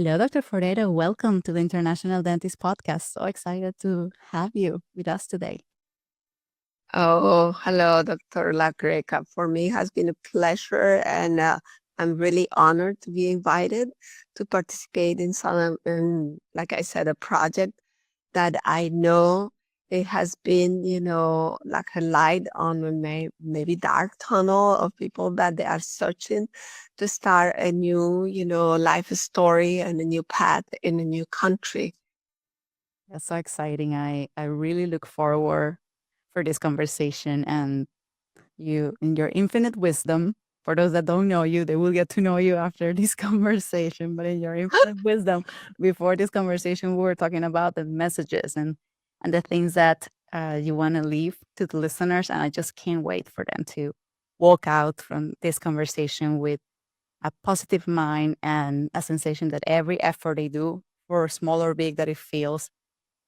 Hello, Dr. Forero. Welcome to the International Dentist Podcast. So excited to have you with us today. Oh, hello, Dr. La Greca. For me, it has been a pleasure, and I'm really honored to be invited to participate in like I said, a project that I know it has been, like a light on a maybe dark tunnel of people that they are searching to start a new, life story and a new path in a new country. That's so exciting. I really look forward for this conversation and you in your infinite wisdom. For those that don't know you, they will get to know you after this conversation. But in your infinite wisdom, before this conversation, we were talking about the messages and the things that you want to leave to the listeners. And I just can't wait for them to walk out from this conversation with a positive mind and a sensation that every effort they do, for small or big that it feels,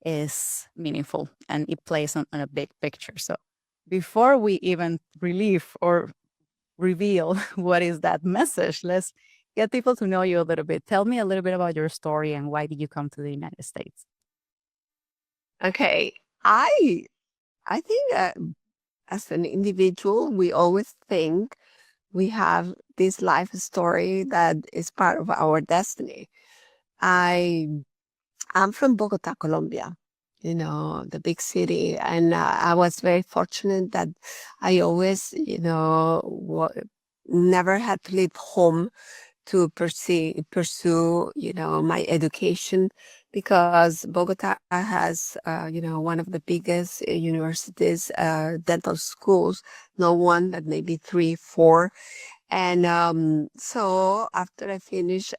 is meaningful and it plays on a big picture. So before we even relieve or reveal what is that message, let's get people to know you a little bit. Tell me a little bit about your story and why did you come to the United States? Okay, I think as an individual, we always think we have this life story that is part of our destiny. I I'm from Bogota, Colombia, the big city, and I was very fortunate that I always, never had to leave home to pursue, my education because Bogota has, one of the biggest universities, dental schools, no one, but maybe three, four. And so after I finished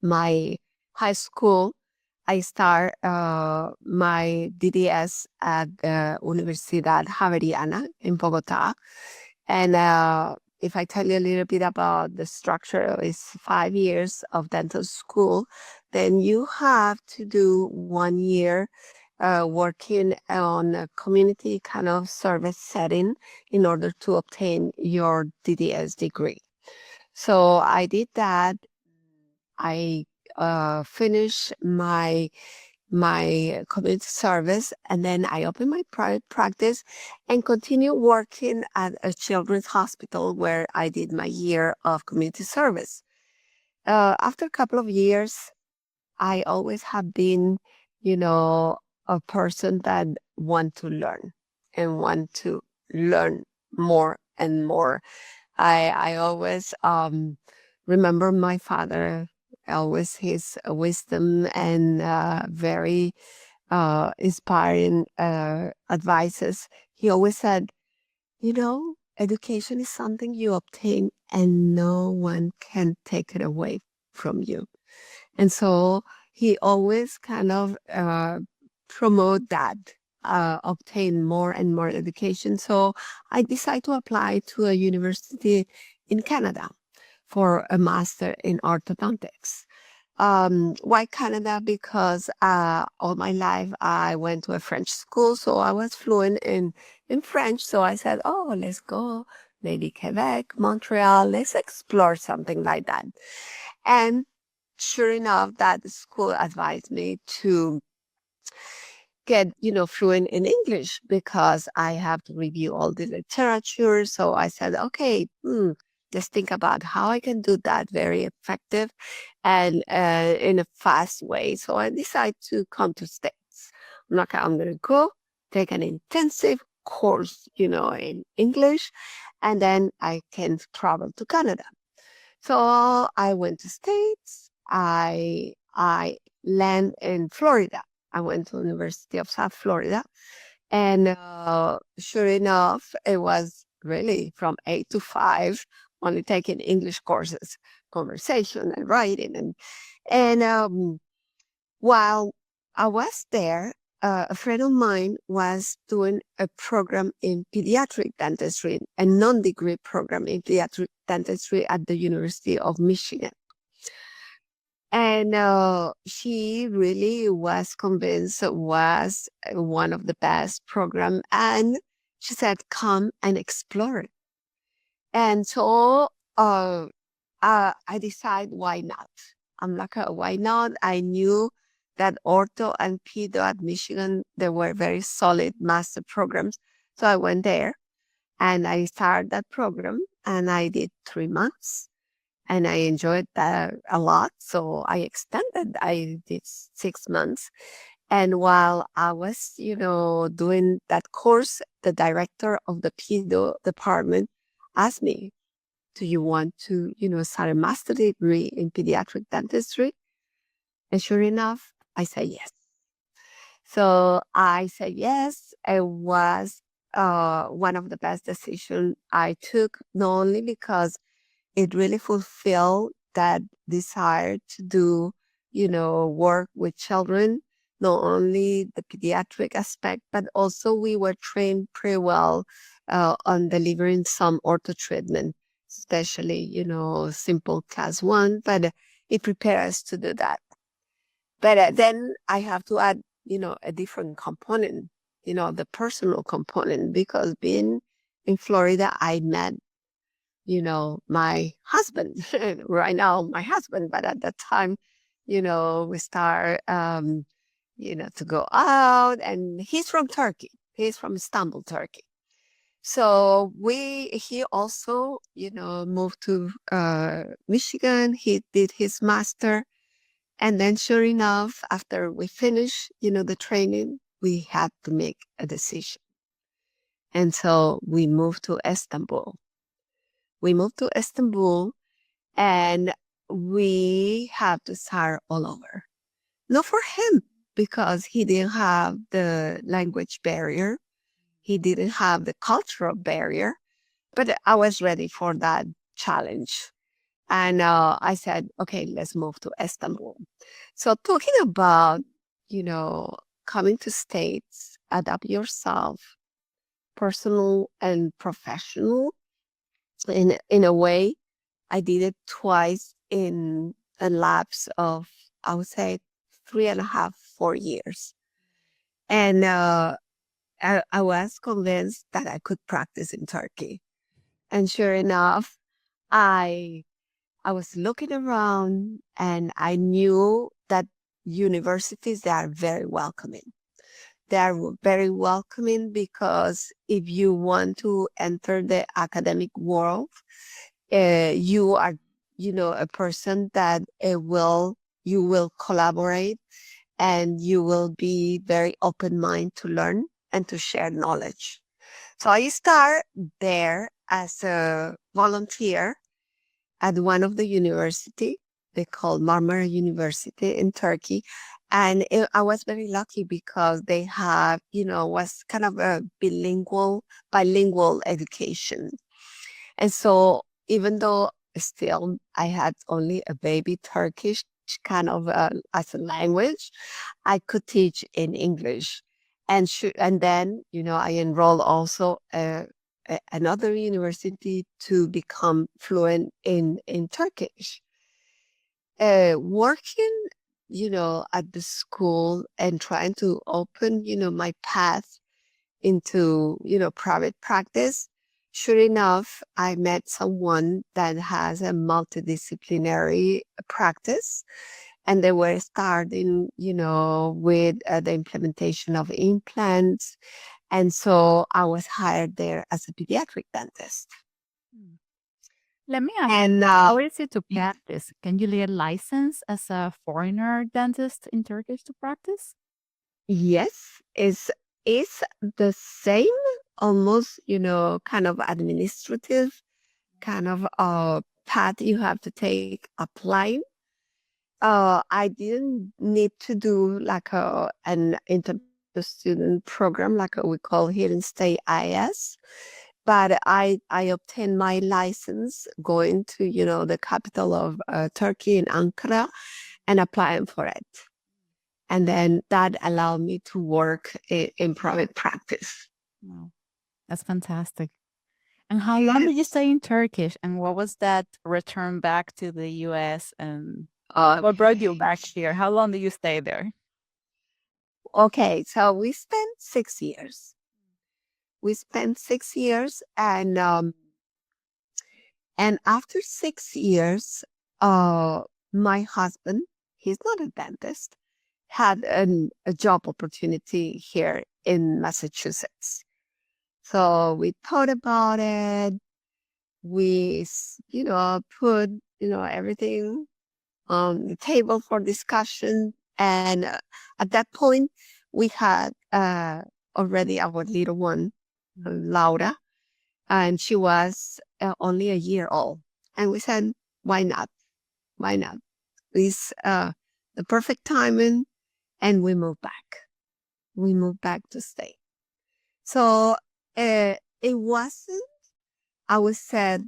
my high school, I start my DDS at the Universidad Javeriana in Bogota. And if I tell you a little bit about the structure, it's 5 years of dental school. Then you have to do 1 year working on a community kind of service setting in order to obtain your DDS degree. So I did that. I finished my community service, and then I opened my private practice and continue working at a children's hospital where I did my year of community service. After a couple of years, I always have been, you know, a person that want to learn and want to learn more and more. I always remember my father, always his wisdom and very inspiring advices. He always said, education is something you obtain and no one can take it away from you. And so he always kind of promote that, obtain more and more education. So I decided to apply to a university in Canada for a master in orthodontics. Why Canada? Because all my life I went to a French school, so I was fluent in French. So I said, "Oh, let's go, maybe Quebec, Montreal. Let's explore something like that." And sure enough, that school advised me to get, fluent in English because I have to review all the literature. So I said, okay, let's think about how I can do that very effective and in a fast way. So I decided to come to States. I'm going to go take an intensive course, in English, and then I can travel to Canada. So I went to States. I land in Florida. I went to University of South Florida, and sure enough, it was really from 8 to 5, only taking English courses, conversation and writing, and while I was there, a friend of mine was doing a program in pediatric dentistry, a non-degree program in pediatric dentistry at the University of Michigan. And she really was convinced it was one of the best program. And she said, come and explore it. And so I decide why not? I'm like, why not? I knew that ortho and pedo at Michigan, they were very solid master programs. So I went there and I started that program and I did 3 months and I enjoyed that a lot. So I extended, I did 6 months. And while I was, doing that course, the director of the pedo department asked me, do you want to, start a master degree in pediatric dentistry? And sure enough, I said yes. So I said yes. It was one of the best decisions I took, not only because it really fulfilled that desire to do, work with children, not only the pediatric aspect, but also we were trained pretty well on delivering some ortho treatment, especially, simple class 1, but it prepared us to do that. But then I have to add, a different component, the personal component, because being in Florida, I met, my husband, right now, my husband, but at that time, we start, to go out, and he's from Turkey. He's from Istanbul, Turkey. So he also, moved to Michigan. He did his master. And then sure enough, after we finished, the training, we had to make a decision. And so we moved to Istanbul. We moved to Istanbul and we had to start all over. Not for him, because he didn't have the language barrier. He didn't have the cultural barrier, but I was ready for that challenge. And I said, okay, let's move to Istanbul. So talking about, coming to States, adapt yourself, personal and professional. In a way, I did it twice in a lapse of, I would say, 3.5, 4 years. And I was convinced that I could practice in Turkey. And sure enough, I was looking around and I knew that universities, they are very welcoming. They are very welcoming because if you want to enter the academic world, you are, a person that you will collaborate and you will be very open-minded to learn and to share knowledge. So I start there as a volunteer at one of the university. They call Marmara University in Turkey. And I was very lucky because they have, was kind of a bilingual education. And so even though still I had only a baby Turkish kind of as a language, I could teach in English. And then, I enrolled also another university to become fluent in Turkish. Working, at the school and trying to open, my path into, private practice. Sure enough, I met someone that has a multidisciplinary practice, and they were starting, with the implementation of implants. And so I was hired there as a pediatric dentist. Let me ask, And how is it to practice? Can you get a license as a foreigner dentist in Turkish to practice? yes, it's the same, almost, kind of administrative kind of path you have to take applying. I didn't need to do like an inter-student program like we call here in state IS, but I obtained my license going to, the capital of Turkey in Ankara and applying for it. And then that allowed me to work in private practice. Wow, that's fantastic. And how long did you stay in Turkish? And what was that return back to the US? And Uh, what brought you back here? How long did you stay there? okay, so we spent 6 years. We spent 6 years, and after 6 years, uh, my husband, he's not a dentist, had a job opportunity here in Massachusetts. So we thought about it. We, put, everything on the table for discussion. And at that point, we had already our little one, Laura, and she was only a year old. And we said, why not? Why not? It's the perfect timing. And we moved back. We moved back to stay. So it wasn't, I would say,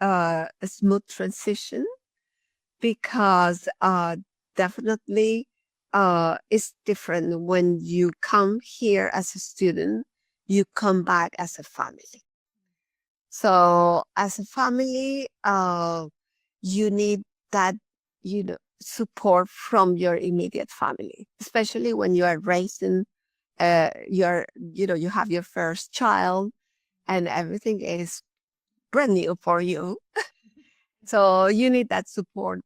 a smooth transition because definitely it's different when you come here as a student, you come back as a family. So as a family, you need that, support from your immediate family, especially when you are raising you have your first child and everything is brand new for you. So you need that support.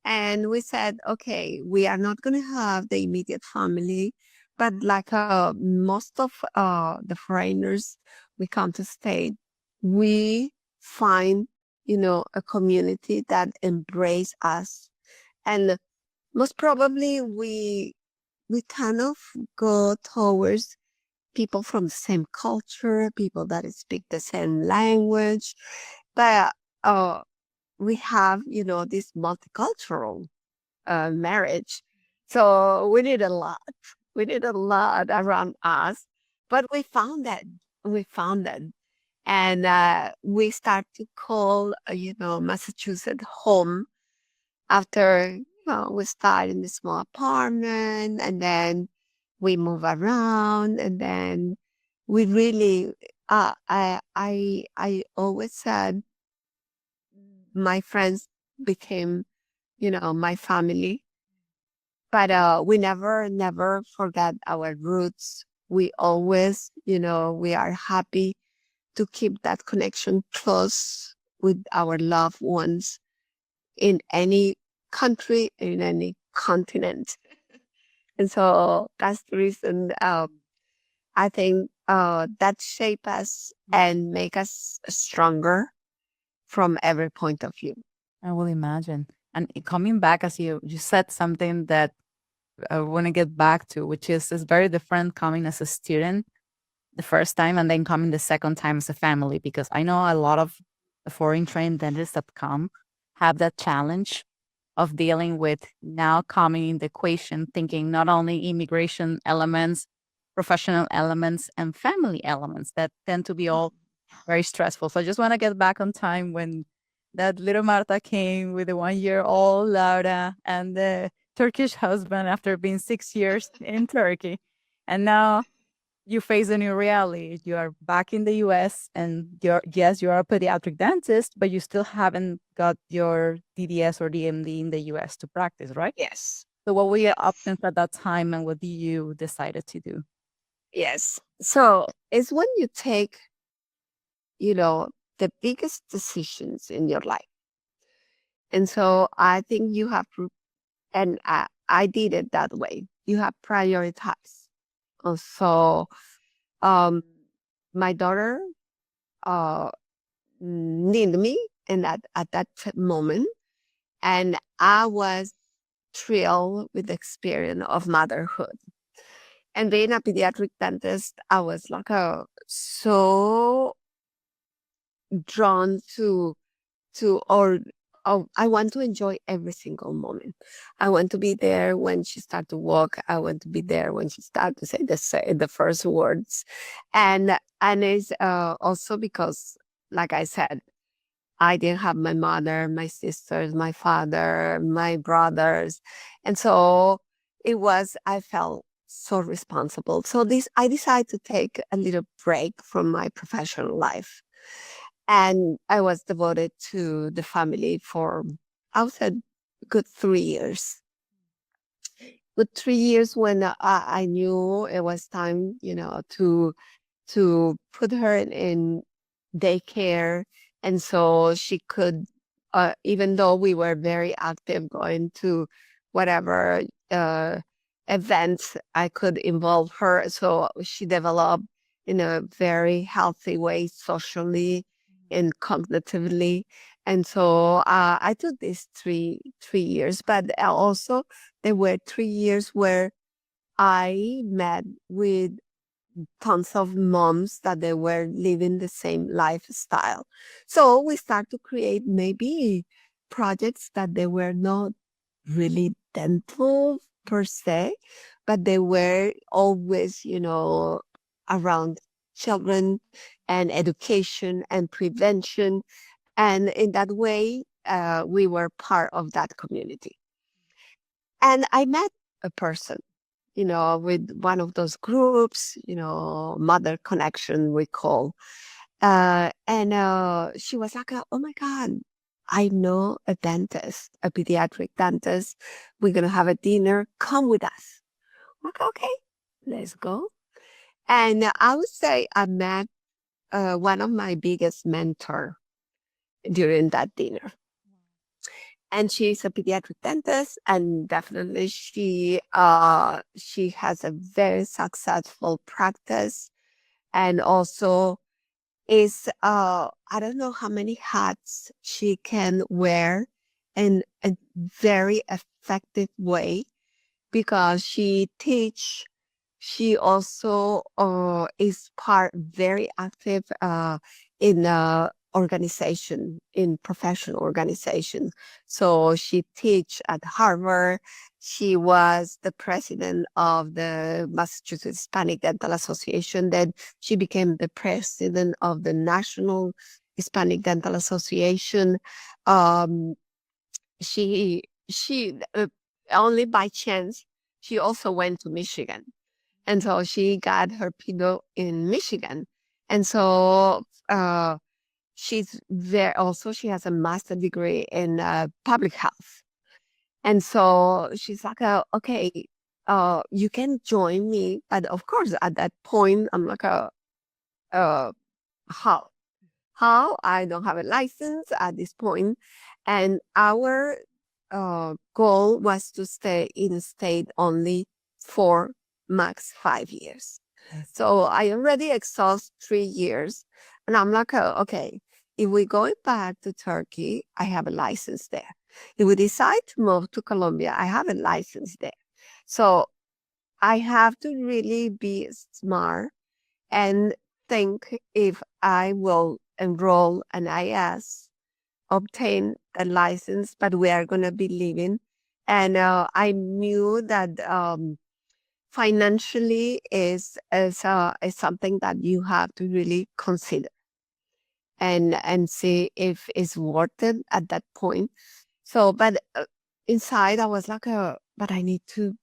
And we said, okay, we are not going to have the immediate family, but like most of the foreigners we come to stay, we find, a community that embrace us. And most probably we kind of go towards people from the same culture, people that speak the same language, but uh, we have, this multicultural marriage. So we did a lot. We did a lot around us, but we found that. We found that. And we start to call, Massachusetts home after, we start in the small apartment and then we move around and then we really, I always said my friends became, my family. But we never forget our roots. We always, we are happy to keep that connection close with our loved ones in any country, in any continent. And so that's the reason I think that shape us and make us stronger from every point of view. I will imagine. And coming back, as you said something that I want to get back to, which is it's very different coming as a student the first time and then coming the second time as a family, because I know a lot of the foreign trained dentists that come have that challenge of dealing with now coming in the equation, thinking not only immigration elements, professional elements, and family elements that tend to be all very stressful. So I just want to get back on time when that little Marta came with the 1 year old Laura and the Turkish husband after being 6 years in Turkey. And now you face a new reality. You are back in the US and you are a pediatric dentist, but you still haven't got your DDS or DMD in the US to practice, right? Yes. So what were your options at that time and what did you decided to do? Yes. So it's when you take, the biggest decisions in your life. And so I think you have to, and I did it that way. You have prioritized. So um, my daughter uh, needed me and at that moment. And I was thrilled with the experience of motherhood. And being a pediatric dentist, I was like so drawn or I want to enjoy every single moment. I want to be there when she started to walk. I want to be there when she started to say the first words, and it's also because, like I said, I didn't have my mother, my sisters, my father, my brothers, and so I felt so responsible. So I decided to take a little break from my professional life and I was devoted to the family for, I would say, good 3 years. Good 3 years when I knew it was time, to put her in daycare, and so she could even though we were very active going to whatever uh, events I could involve her. So she developed in a very healthy way, socially and cognitively. And so I took these three years, but also there were 3 years where I met with tons of moms that they were living the same lifestyle. So we start to create maybe projects that they were not really dental per se, but they were always, around children and education and prevention. And in that way, we were part of that community. And I met a person, with one of those groups, Mother Connection, we call. And she was like, oh my God, I know a dentist, a pediatric dentist. We're going to have a dinner. Come with us. I'm like, okay, let's go. And I would say I met one of my biggest mentor during that dinner. And she's a pediatric dentist, and definitely she has a very successful practice, and also is I don't know how many hats she can wear in a very effective way, because she also is part very active in organization, in professional organization. So she teach at Harvard. She was the president of the Massachusetts Hispanic Dental Association. Then she became the president of the National Hispanic Dental Association. Um, she only by chance, she also went to Michigan. And so she got her PIDO in Michigan. And so she's there also, she has a master's degree in public health. And so she's like, okay, you can join me. But of course, at that point, I'm like, uh, how? How? I don't have a license at this point. And our goal was to stay in state only for max 5 years. So I already exhaust 3 years. And I'm like, okay, if we go back to Turkey, I have a license there. If we decide to move to Colombia, I have a license there. So I have to really be smart and think if I will enroll an IS, obtain a license, but we are going to be living. And I knew that financially is something that you have to really consider and see if it's worth it at that point. So, but inside I was like, but I need to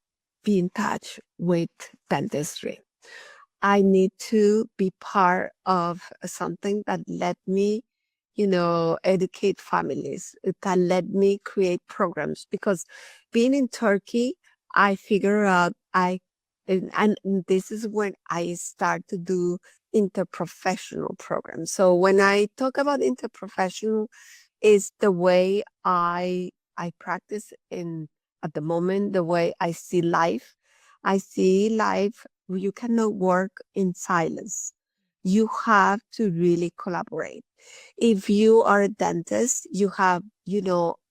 be in touch with dentistry. I need to be part of something that let me, educate families, that let me create programs. Because being in Turkey, I figure out and this is when I start to do interprofessional programs. So when I talk about interprofessional, is the way I practice in at the moment, the way I see life. I see life, you cannot work in silence. You have to really collaborate. If you are a dentist, you have,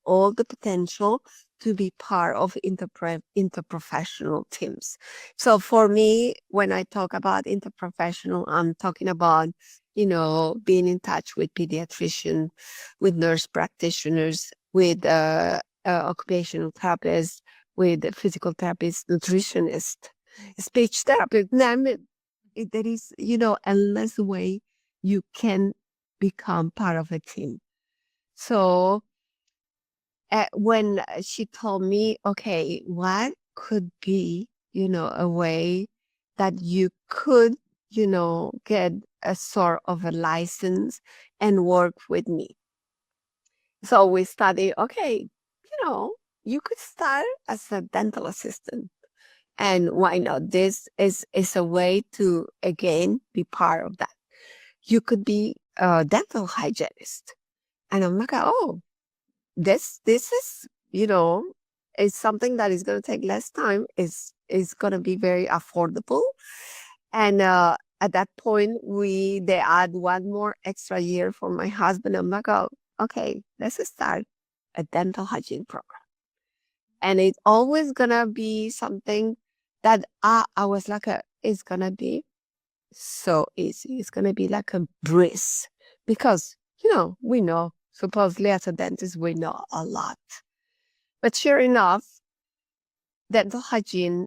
all the potential to be part of interprofessional teams. So for me, when I talk about interprofessional, I'm talking about, being in touch with pediatricians, with nurse practitioners, with occupational therapists, with physical therapists, nutritionists, speech therapists, name it. There is, endless way you can become part of a team. So when she told me, okay, what could be, a way that you could, get a sort of a license and work with me. So we study, okay, you could start as a dental assistant. And why not? This is a way to, again, be part of that. You could be a dental hygienist. And I'm like, oh, this is, is something that is going to take less time. Is going to be very affordable. And at that point, they add one more extra year for my husband. I'm like, oh, okay, let's start a dental hygiene program. And it's always gonna be something that I was like, it's gonna be so easy. It's gonna be like a breeze because we know supposedly as a dentist we know a lot. But sure enough, dental hygiene,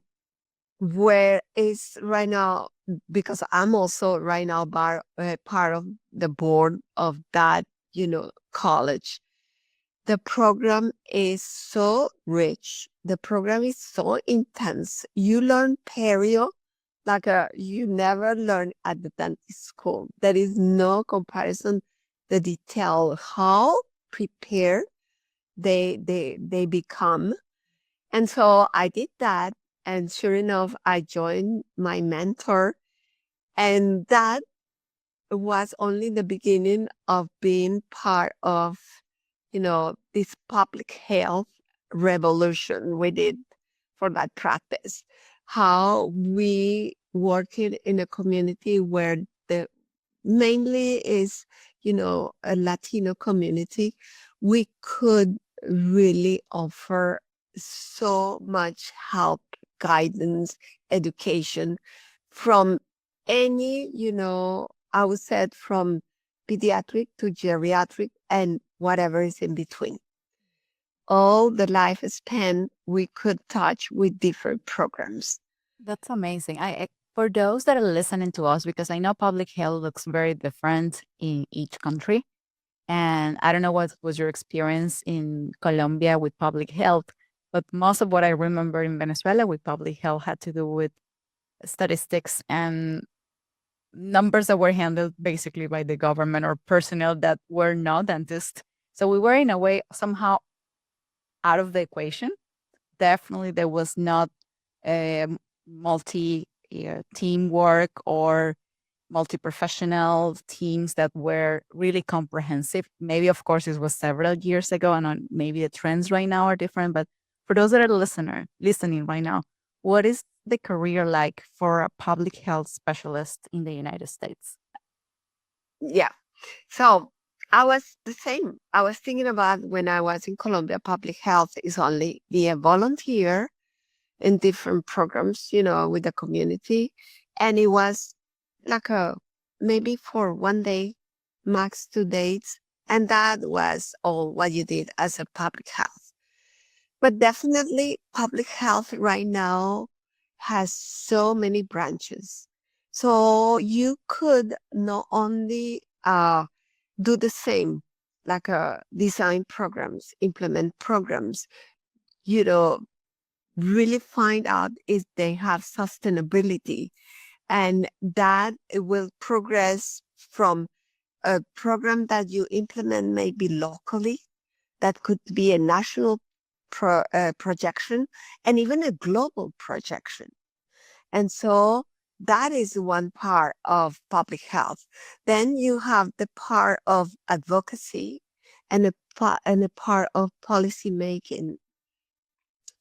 where is right now, because I'm also right now part of the board of that, college. The program is so rich. The program is so intense. You learn perio like you never learn at the dentist school. There is no comparison. The detail, how prepared they become. And so I did that. And sure enough, I joined my mentor. And that was only the beginning of being part of, this public health revolution we did for that practice. How we work in a community where the mainly is, a Latino community. We could really offer so much help, guidance, education from any, I would say from pediatric to geriatric and whatever is in between. All the lifespan we could touch with different programs. That's amazing. For those that are listening to us, because I know public health looks very different in each country, and I don't know what was your experience in Colombia with public health, but most of what I remember in Venezuela with public health had to do with statistics and numbers that were handled basically by the government or personnel that were not dentists. So we were in a way somehow out of the equation. Definitely, there was not a multi teamwork or multi-professional teams that were really comprehensive. Maybe, of course, this was several years ago, and maybe the trends right now are different. But for those that are listening right now, what is the career like for a public health specialist in the United States? Yeah. So I was the same. I was thinking about when I was in Colombia, public health is only be a volunteer in different programs, with the community. And it was like maybe for one day, max 2 days. And that was all what you did as a public health. But definitely public health right now has so many branches. So you could not only do the same, like design programs, implement programs, you know, really find out if they have sustainability, and that it will progress from a program that you implement maybe locally, that could be a national projection, and even a global projection. And so that is one part of public health. Then you have the part of advocacy and a part of policy making.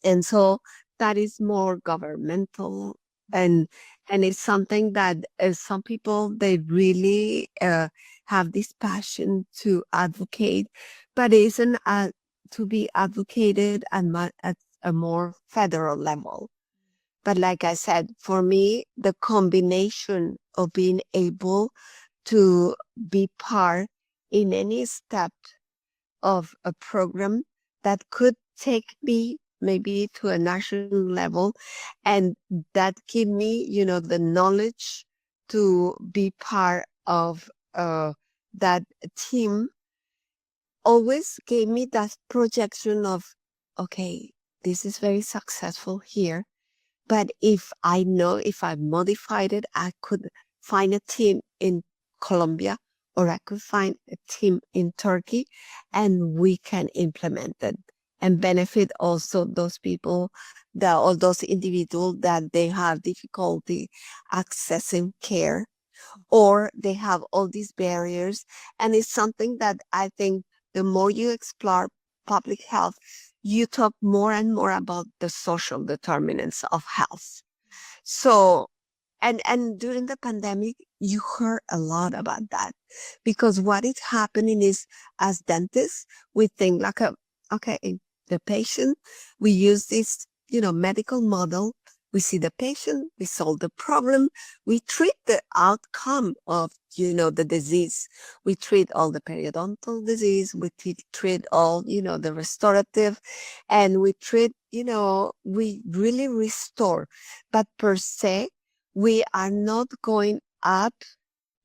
And so that is more governmental, and it's something that some people they really have this passion to advocate, but isn't to be advocated at a more federal level. But like I said, for me, the combination of being able to be part in any step of a program that could take me maybe to a national level, and that give me, the knowledge to be part of that team, always gave me that projection of, okay, this is very successful here. But if I modified it, I could find a team in Colombia, or I could find a team in Turkey, and we can implement it and benefit also those people, all those individuals that they have difficulty accessing care, or they have all these barriers. And it's something that I think the more you explore public health, you talk more and more about the social determinants of health. So, and during the pandemic, you heard a lot about that, because what is happening is, as dentists, we think like okay, the patient, we use this, medical model. We see the patient, we solve the problem, we treat the outcome of, the disease. We treat all the periodontal disease, we treat all, the restorative, and we treat, we really restore. But per se, we are not going up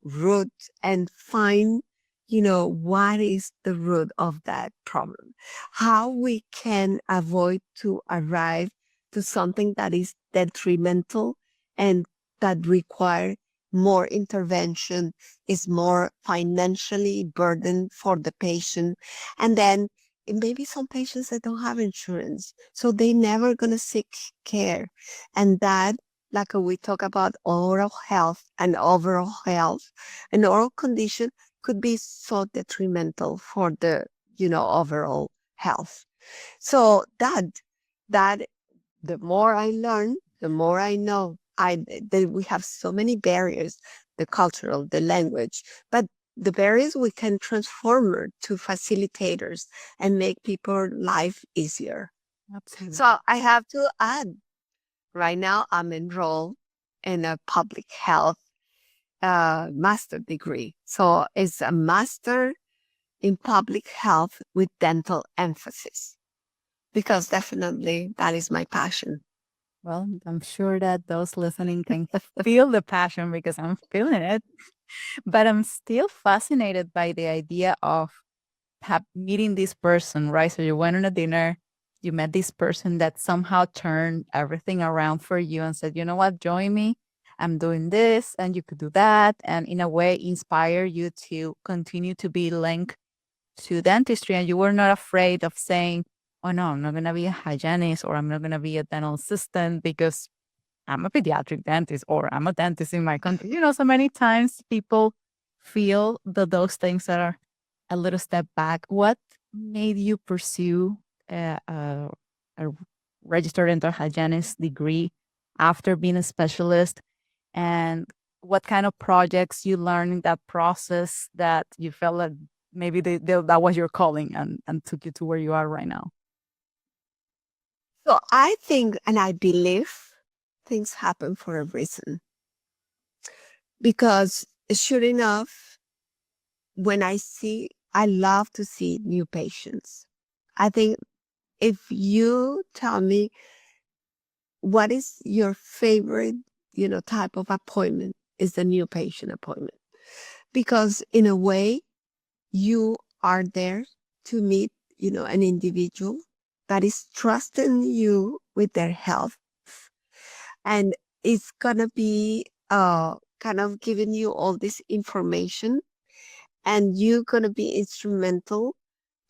root and find, what is the root of that problem, how we can avoid to arrive to something that is detrimental and that require more intervention, is more financially burden for the patient. And then maybe some patients that don't have insurance, so they never gonna seek care. And that, like we talk about oral health and overall health, an oral condition could be so detrimental for the, overall health. So that the more I learn, the more I know. That we have so many barriers, the cultural, the language, but the barriers we can transform to facilitators and make people's life easier. Absolutely. So I have to add, right now I'm enrolled in a public health master degree. So it's a master in public health with dental emphasis, because definitely that is my passion. Well, I'm sure that those listening can feel the passion because I'm feeling it. But I'm still fascinated by the idea of meeting this person, right? So you went on a dinner, you met this person that somehow turned everything around for you and said, you know what, join me. I'm doing this and you could do that. And in a way, inspire you to continue to be linked to dentistry. And you were not afraid of saying, oh, no, I'm not going to be a hygienist or I'm not going to be a dental assistant because I'm a pediatric dentist or I'm a dentist in my country. So many times people feel that those things are a little step back. What made you pursue a registered dental hygienist degree after being a specialist? And what kind of projects you learned in that process that you felt like maybe that was your calling and took you to where you are right now? So I think, and I believe, things happen for a reason. Because sure enough, when I love to see new patients. I think if you tell me what is your favorite, type of appointment, is the new patient appointment. Because in a way, you are there to meet, an individual that is trusting you with their health, and it's gonna be kind of giving you all this information, and you're gonna be instrumental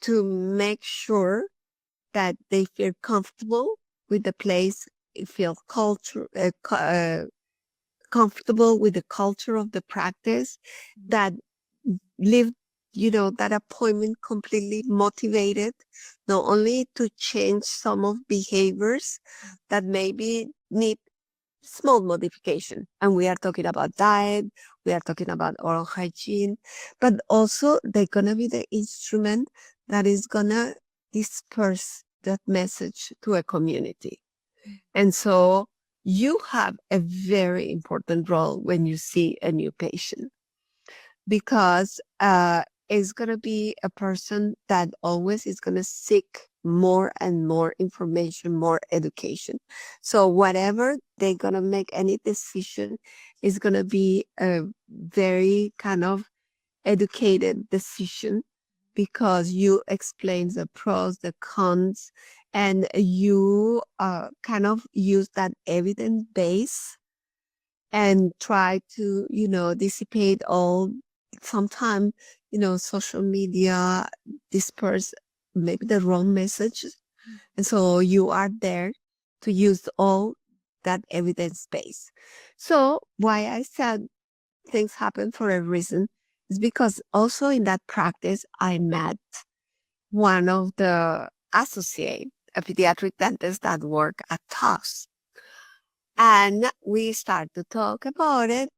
to make sure that they feel comfortable with the place, feel comfortable with the culture of the practice, that live, that appointment completely motivated, not only to change some of behaviors that maybe need small modification. And we are talking about diet, we are talking about oral hygiene, but also they're going to be the instrument that is going to disperse that message to a community. And so you have a very important role when you see a new patient, because it's going to be a person that always is going to seek more and more information, more education. So whatever they're going to make any decision is going to be a very kind of educated decision, because you explain the pros, the cons, and you kind of use that evidence base and try to, dissipate all, sometimes, social media disperse maybe the wrong messages. And so you are there to use all that evidence base. So why I said things happen for a reason is because also in that practice, I met one of the associate, a pediatric dentist that work at Tufts. And we started to talk about it.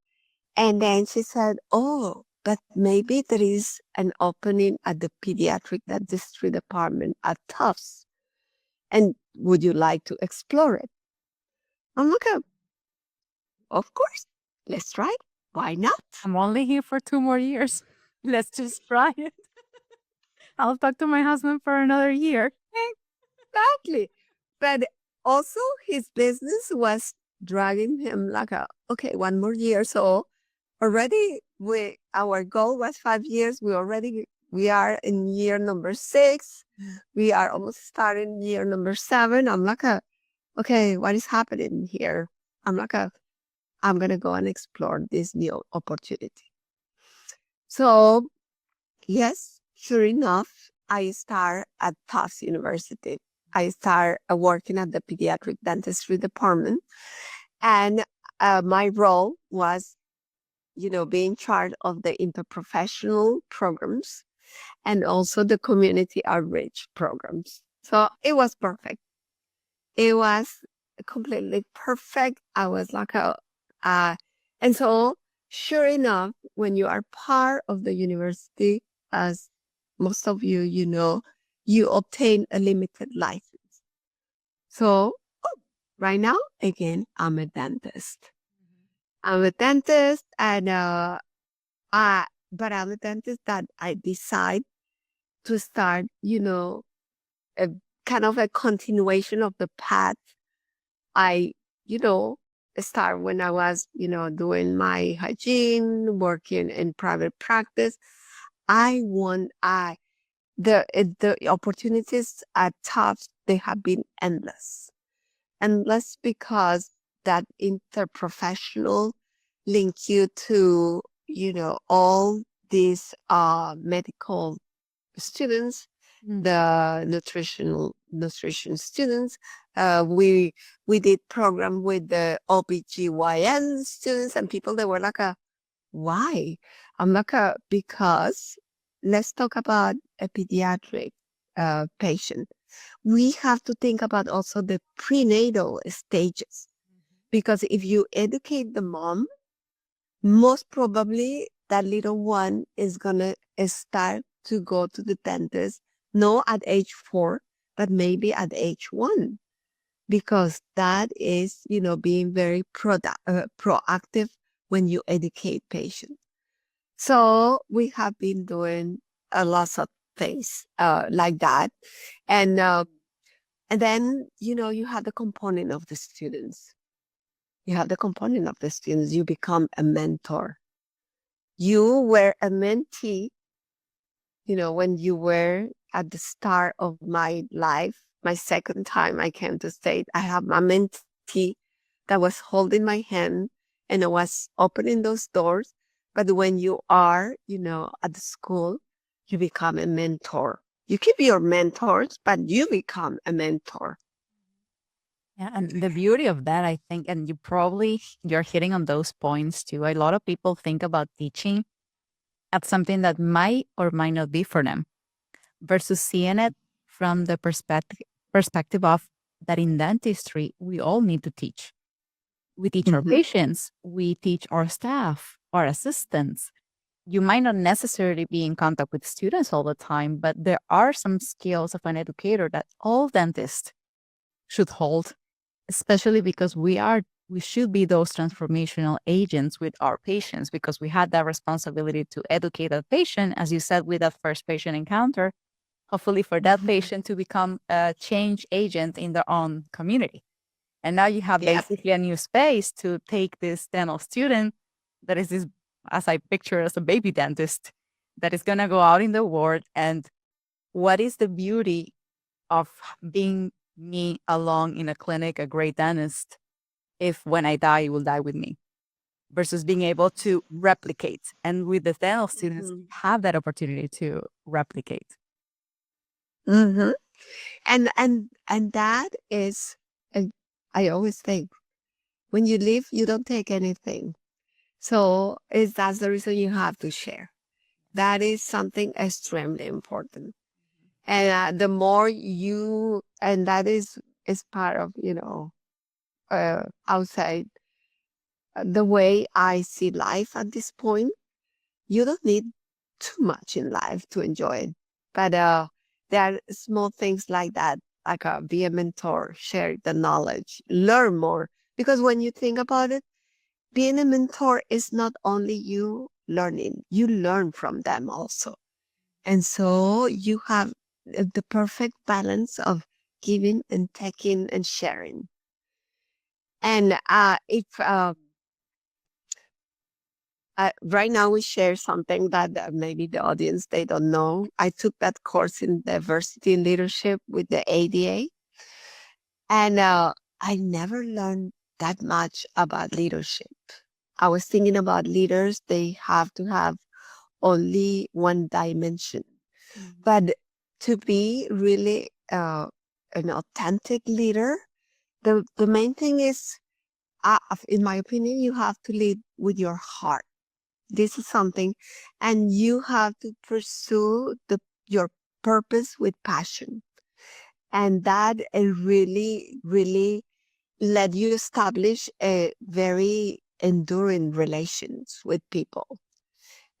And then she said, oh, but maybe there is an opening at the pediatric dentistry department at Tufts. And would you like to explore it? I'm like, of course, let's try it. Why not? I'm only here for 2 more years. Let's just try it. I'll talk to my husband for another year. Exactly. But also his business was dragging him like okay, 1 more year. So already our goal was 5 years. We are in year number 6. We are almost starting year number 7. I'm like okay, what is happening here? I'm like I'm going to go and explore this new opportunity. So yes, sure enough, I start at Tufts University. I start working at the pediatric dentistry department. And my role was, being in charge of the interprofessional programs and also the community outreach programs. So it was perfect. It was completely perfect. I was like and so sure enough, when you are part of the university, as most of you, you obtain a limited license. So right now, again, I'm a dentist. I'm a dentist and but I'm a dentist that I decide to start, a kind of a continuation of the path I, start when I was, doing my hygiene, working in private practice. The opportunities at Tufts, they have been endless because that interprofessional link you to, all these medical students, the nutrition students. We did program with the OBGYN students and people that were like why? I'm like because let's talk about a pediatric patient. We have to think about also the prenatal stages because if you educate the mom, most probably that little one is gonna start to go to the dentist, not at age 4, but maybe at age 1, because that is, being very proactive when you educate patients. So we have been doing a lot of things like that. And then, you have the component of the students. You become a mentor. You were a mentee, when you were at the start of my life, my second time I came to state, I have my mentee that was holding my hand and I was opening those doors. But when you are, at the school, you become a mentor. You keep your mentors, but you become a mentor. Yeah, and the beauty of that, I think, and you're hitting on those points too. A lot of people think about teaching as something that might or might not be for them, versus seeing it from the perspective of that in dentistry, we all need to teach. We teach our patients, we teach our staff, our assistants. You might not necessarily be in contact with students all the time, but there are some skills of an educator that all dentists should hold, especially because we should be those transformational agents with our patients because we had that responsibility to educate a patient, as you said, with that first patient encounter, hopefully for that patient to become a change agent in their own community. And now you have basically a new space to take this dental student that is this, as I picture as a baby dentist, that is going to go out in the world. And what is the beauty of being me along in a clinic, a great dentist, if when I die, you will die with me, versus being able to replicate. And with the dental students, have that opportunity to replicate. Mm-hmm. And that is, I always think, when you leave, you don't take anything. So that's the reason you have to share. That is something extremely important. And the more and that is part of, outside the way I see life at this point. You don't need too much in life to enjoy it. But there are small things like that, like be a mentor, share the knowledge, learn more. Because when you think about it, being a mentor is not only you learning, you learn from them also. And so you have the perfect balance of giving and taking and sharing. And if right now we share something that maybe the audience, they don't know. I took that course in diversity and leadership with the ADA, and I never learned that much about leadership. I was thinking about leaders, they have to have only one dimension. But to be really an authentic leader, the main thing is, in my opinion, you have to lead with your heart. This is something, and you have to pursue your purpose with passion. And that really, really let you establish a very enduring relations with people.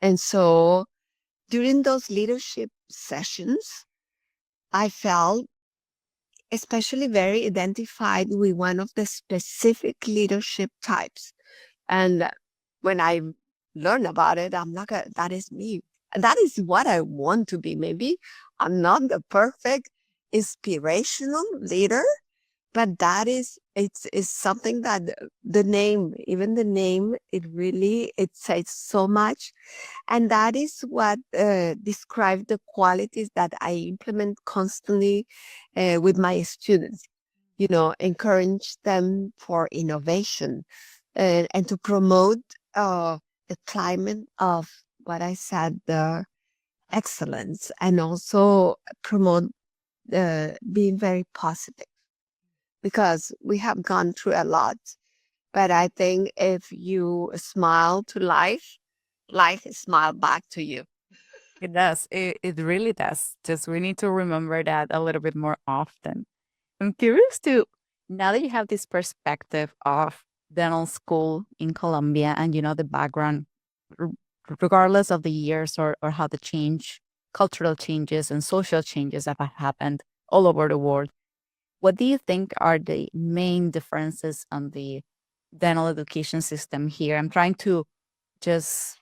And so during those leadership sessions, I felt especially very identified with one of the specific leadership types. And when I learn about it, I'm like, that is me. That is what I want to be. Maybe I'm not the perfect inspirational leader, but that is something that the name, even the name, it says so much. And that is what describes the qualities that I implement constantly with my students. Encourage them for innovation and to promote a climate of what I said, the excellence, and also promote being very positive, because we have gone through a lot. But I think if you smile to life, life smile back to you. It does. It really does. Just we need to remember that a little bit more often. I'm curious to, now that you have this perspective of dental school in Colombia and you know the background, r- regardless of the years or how the cultural changes and social changes that have happened all over the world, what do you think are the main differences on the dental education system here? I'm trying to just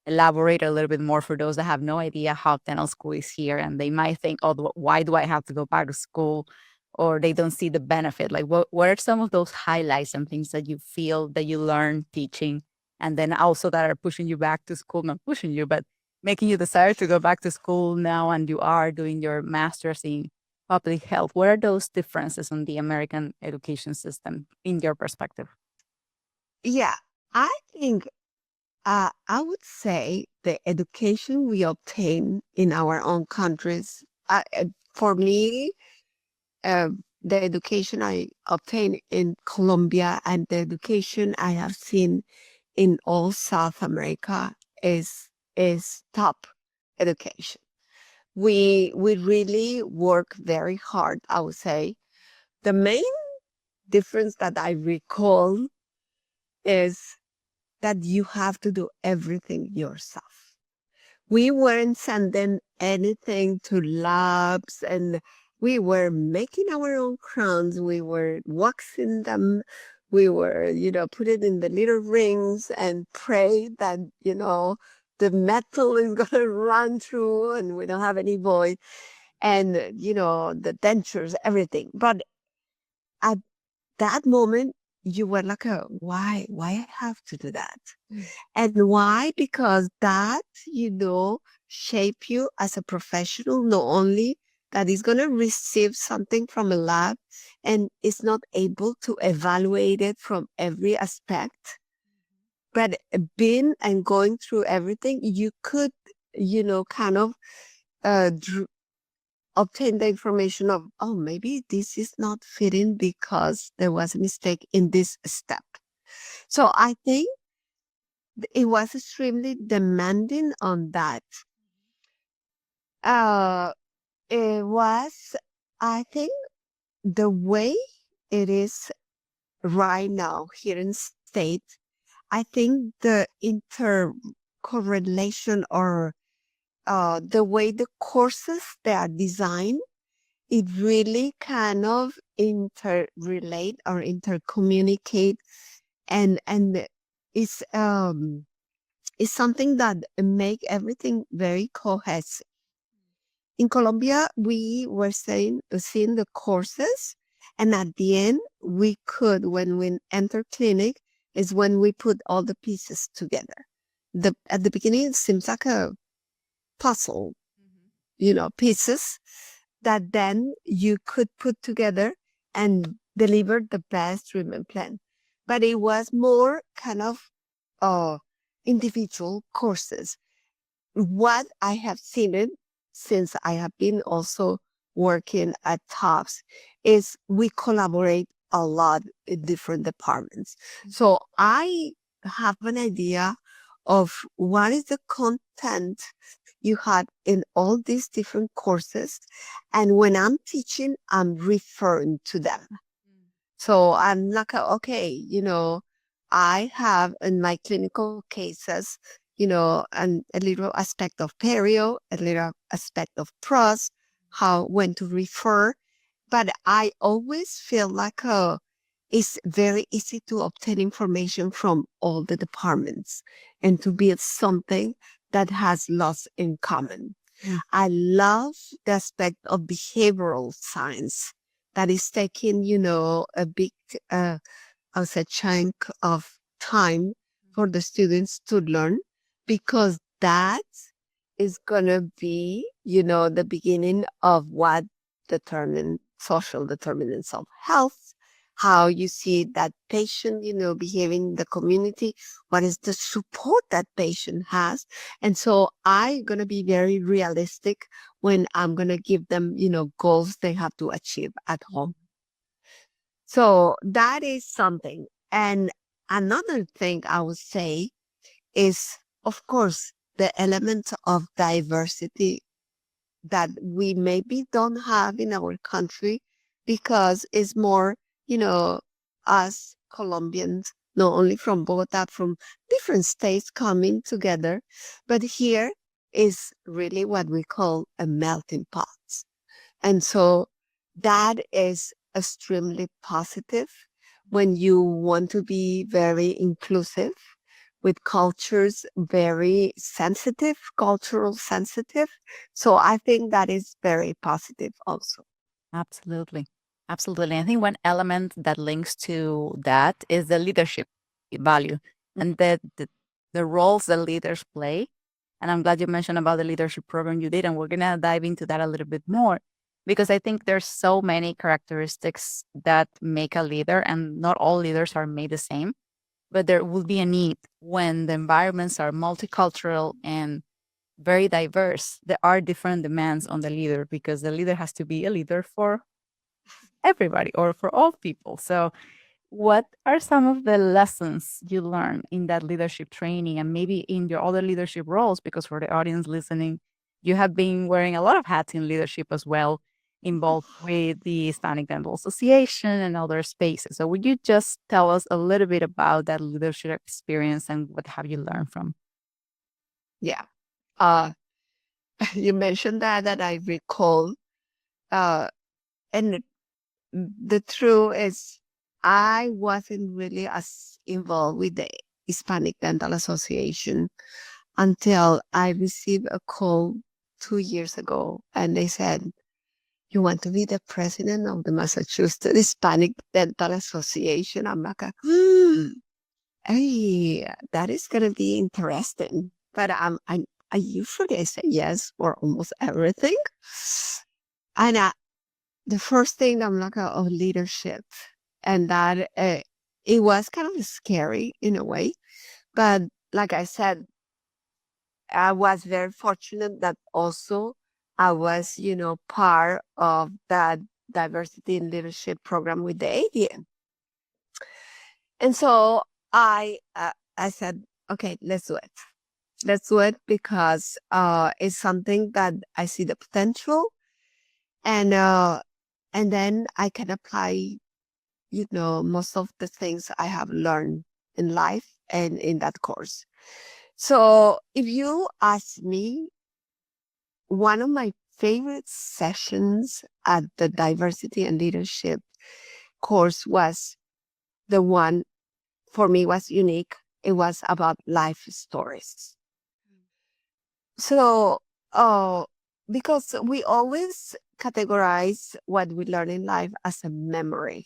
elaborate a little bit more for those that have no idea how dental school is here and they might think, oh, why do I have to go back to school? Or they don't see the benefit. Like, what are some of those highlights and things that you feel that you learn teaching? And then also that are pushing you back to school, not pushing you, but making you desire to go back to school now and you are doing your master's in public health. What are those differences in the American education system in your perspective? Yeah, I think I would say the education we obtain in our own countries, for me, uh, the education I obtained in Colombia and the education I have seen in all South America is top education. We really work very hard, I would say. The main difference that I recall is that you have to do everything yourself. We weren't sending anything to labs, and we were making our own crowns. We were waxing them. We were, put it in the little rings and pray that, the metal is going to run through and we don't have any void, and, the dentures, everything. But at that moment, you were like, why I have to do that? And why? Because that, shape you as a professional, not only that is going to receive something from a lab and is not able to evaluate it from every aspect, but being and going through everything, you could, kind of uh, dr- obtain the information of, oh, maybe this is not fitting because there was a mistake in this step. So I think it was extremely demanding on that. It was, I think, the way it is right now here in state. I think the intercorrelation or the way the courses they are designed, it really kind of interrelate or intercommunicate, and it's something that make everything very cohesive. In Colombia, we were seeing the courses, and at the end, we could, when we enter clinic, is when we put all the pieces together. At the beginning, it seems like a puzzle, pieces that then you could put together and deliver the best treatment plan. But it was more kind of uh, individual courses. What I have seen it since I have been also working at Tufts is we collaborate a lot in different departments. So I have an idea of what is the content you had in all these different courses. And when I'm teaching, I'm referring to them. So I'm like, okay, I have in my clinical cases, and a little aspect of perio, a little aspect of pros, when to refer. But I always feel like it's very easy to obtain information from all the departments and to build something that has lots in common. I love the aspect of behavioral science that is taking, a big, as a chunk of time for the students to learn, because that is going to be, the beginning of what determine social determinants of health, how you see that patient, behaving in the community, what is the support that patient has. And so I'm going to be very realistic when I'm going to give them, goals they have to achieve at home. So that is something. And another thing I would say is, of course, the element of diversity that we maybe don't have in our country, because it's more, us Colombians, not only from Bogota, from different states coming together. But here is really what we call a melting pot. And so that is extremely positive when you want to be very inclusive with cultures, very sensitive, cultural sensitive. So I think that is very positive also. Absolutely. Absolutely. I think one element that links to that is the leadership value and the roles that leaders play. And I'm glad you mentioned about the leadership program you did. And we're going to dive into that a little bit more because I think there's so many characteristics that make a leader, and not all leaders are made the same. But there will be a need when the environments are multicultural and very diverse. There are different demands on the leader because the leader has to be a leader for everybody or for all people. So, what are some of the lessons you learn in that leadership training and maybe in your other leadership roles? Because for the audience listening, you have been wearing a lot of hats in leadership as well, involved with the Hispanic Dental Association and other spaces. So, would you just tell us a little bit about that leadership experience and what have you learned from? Yeah. Uh, you mentioned that I recall, uh, and the truth is, I wasn't really as involved with the Hispanic Dental Association until I received a call 2 years ago, and they said, "You want to be the president of the Massachusetts Hispanic Dental Association?" I'm like, hey, that is gonna be interesting. But I usually say yes for almost everything, and the first thing I'm like, oh, leadership, and that it was kind of scary in a way. But like I said, I was very fortunate that also I was, part of that diversity in leadership program with the ADM. And so I said, okay, let's do it. Let's do it because it's something that I see the potential. And then I can apply, most of the things I have learned in life and in that course. So if you ask me, one of my favorite sessions at the diversity and leadership course was the one for me was unique. It was about life stories. So, uh, because we always categorize what we learn in life as a memory.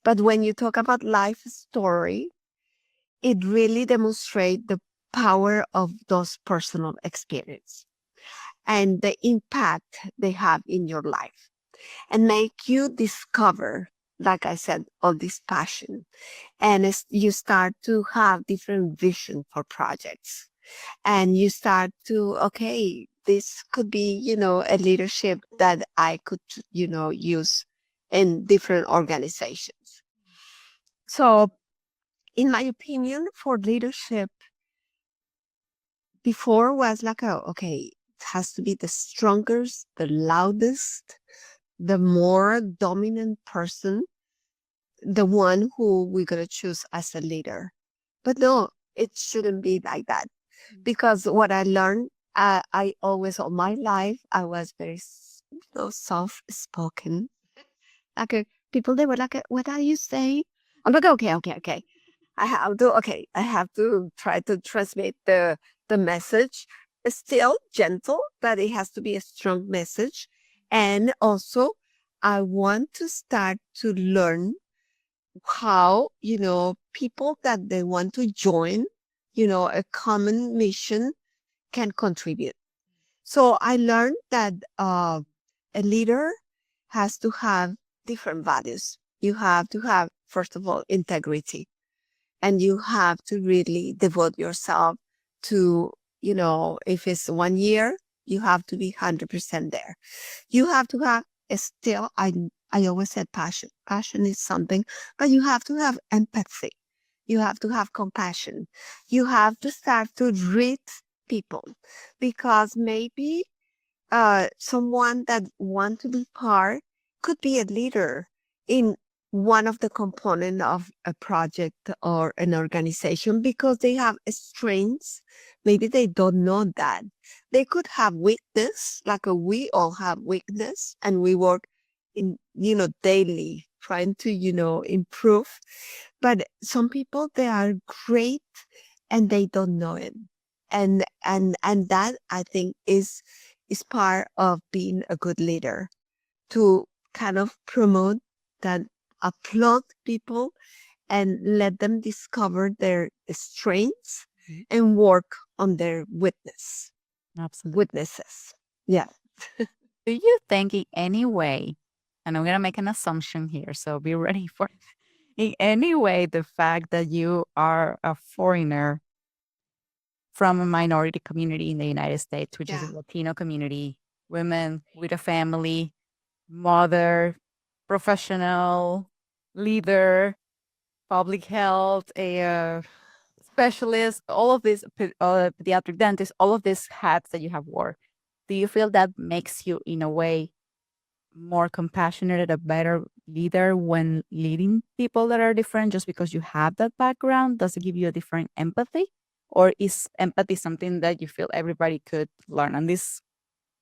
But when you talk about life story, it really demonstrates the power of those personal experience and the impact they have in your life and make you discover, like I said, all this passion. And you start to have different vision for projects. And you start to, okay, this could be, a leadership that I could, use in different organizations. So, in my opinion, for leadership, before was like, okay, it has to be the strongest, the loudest, the more dominant person, the one who we're going to choose as a leader. But no, it shouldn't be like that. Because what I learned, I always, all my life, I was very soft spoken. Like people, they were like, what are you saying? I'm like, okay, okay, okay. I have to try to transmit the message. It's still gentle, but it has to be a strong message. And also, I want to start to learn how, people that they want to join, a common mission can contribute. So I learned that a leader has to have different values. You have to have, first of all, integrity, and you have to really devote yourself to, if it's 1 year, you have to be 100% there. You have to have still, I always said passion. Passion is something, but you have to have empathy. You have to have compassion. You have to start to read people, because maybe someone that want to be part could be a leader in one of the component of a project or an organization, because they have strengths. Maybe they don't know that. They could have weakness, like we all have weakness, and we work in, daily trying to, improve. But some people, they are great and they don't know it. And that, I think, is part of being a good leader, to kind of promote that, applaud people and let them discover their strengths and work on their Absolutely. witnesses. Yeah. Do you think in any way, and I'm going to make an assumption here, so be ready for in any way the fact that you are a foreigner from a minority community in the United States, which is a Yeah. Latino community, women with a family, mother, professional, leader, public health, a specialist, all of these pediatric dentist, all of these hats that you have wore. Do you feel that makes you, in a way, more compassionate and a better leader when leading people that are different just because you have that background? Does it give you a different empathy? Or is empathy something that you feel everybody could learn? And this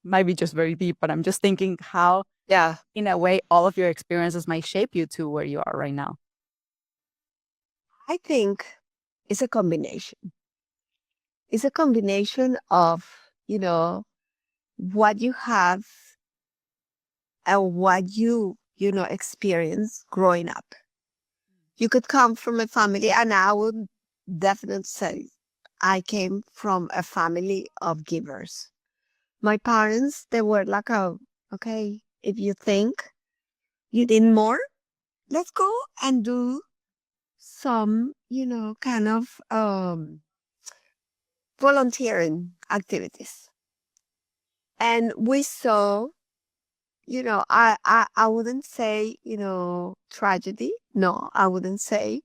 might be just very deep, but I'm just thinking how, Yeah. in a way, all of your experiences might shape you to where you are right now. I think it's a combination. It's a combination of, what you have and what you experience growing up. You could come from a family, and I would definitely say I came from a family of givers. My parents, they were like, okay, if you think you need more, let's go and do some, kind of volunteering activities. And we saw, I wouldn't say, tragedy. No, I wouldn't say.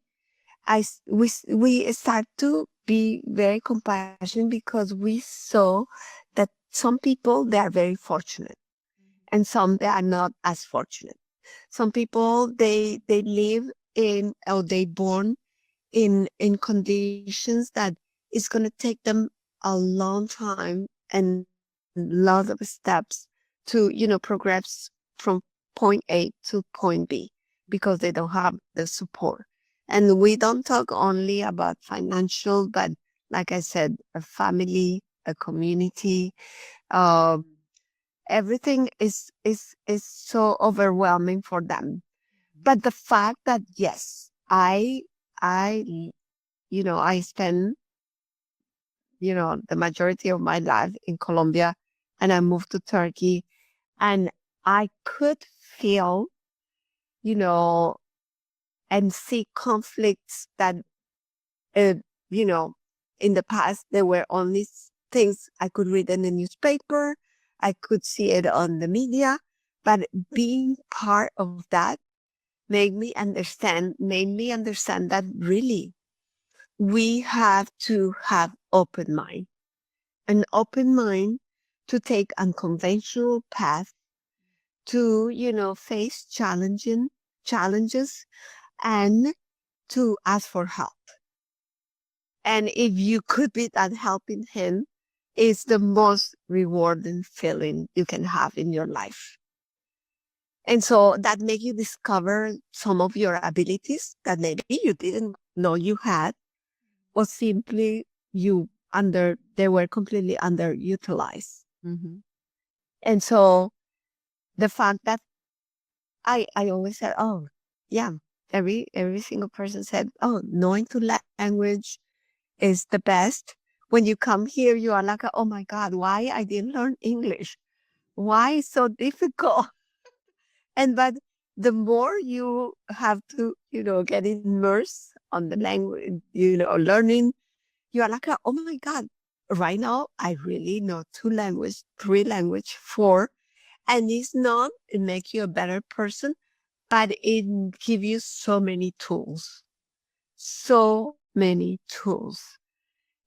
We start to be very compassionate, because we saw that some people, they are very fortunate, and some they are not as fortunate. Some people they live in or they born in conditions that it's going to take them a long time and lots of steps to progress from point A to point B because they don't have the support. And we don't talk only about financial, but like I said, a family, a community, um, everything is so overwhelming for them. But the fact that yes, I I spend the majority of my life in Colombia, and I moved to Turkey, and I could feel, you know, and see conflicts that, uh, you know, in the past there were only things I could read in the newspaper, I could see it on the media, but being part of that made me understand that really we have to have an open mind to take unconventional path to, face challenges and to ask for help. And if you could be that helping hand, it's the most rewarding feeling you can have in your life. And so that make you discover some of your abilities that maybe you didn't know you had, or simply they were completely underutilized. Mm-hmm. And so the fact that I always said, oh yeah, every single person said, oh, knowing to language is the best. When you come here, you are like, oh my God, why I didn't learn English? Why it's so difficult? And but the more you have to, get immersed on the language, learning, you are like, oh my God, right now I really know two language, three language, four. And it's not, it make you a better person, but it give you so many tools.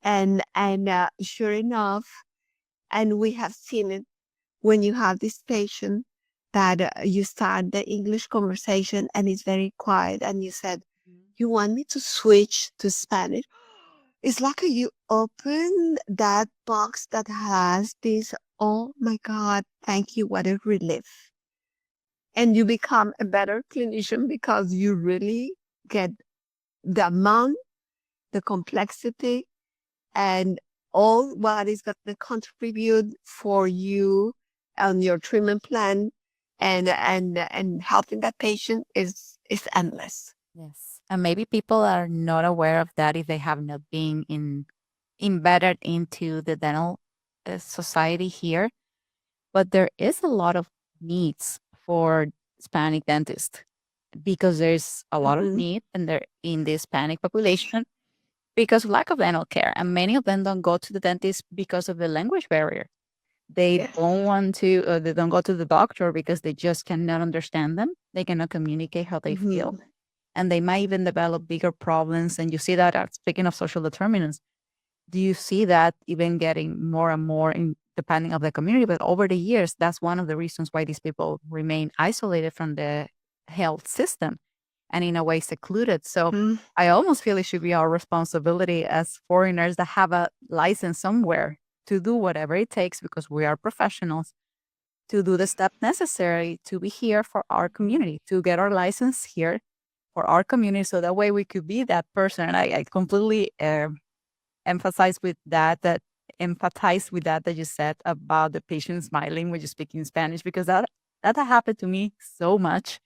And sure enough, and we have seen it when you have this patient that you start the English conversation and it's very quiet, and you said, you want me to switch to Spanish? It's like you open that box that has this, oh my God, thank you, what a relief. And you become a better clinician because you really get the amount, the complexity, and all what is going to contribute for you on your treatment plan, and helping that patient is endless. Yes. And maybe people are not aware of that if they have not been embedded into the dental society here. But there is a lot of needs for Hispanic dentists because there's a lot of Hmm. need in the Hispanic population because of lack of dental care. And many of them don't go to the dentist because of the language barrier. They Yes. don't want to, they don't go to the doctor because they just cannot understand them. They cannot communicate how they feel. Hmm. And they might even develop bigger problems. And you see that, speaking of social determinants, do you see that even getting more and more in depending of the community? But over the years, that's one of the reasons why these people remain isolated from the health system and in a way secluded. So I almost feel it should be our responsibility as foreigners that have a license somewhere to do whatever it takes because we are professionals to do the step necessary to be here for our community, to get our license here for our community. So that way we could be that person. And I completely emphasize with that empathize with that you said about the patient smiling when you speak in Spanish, because that happened to me so much.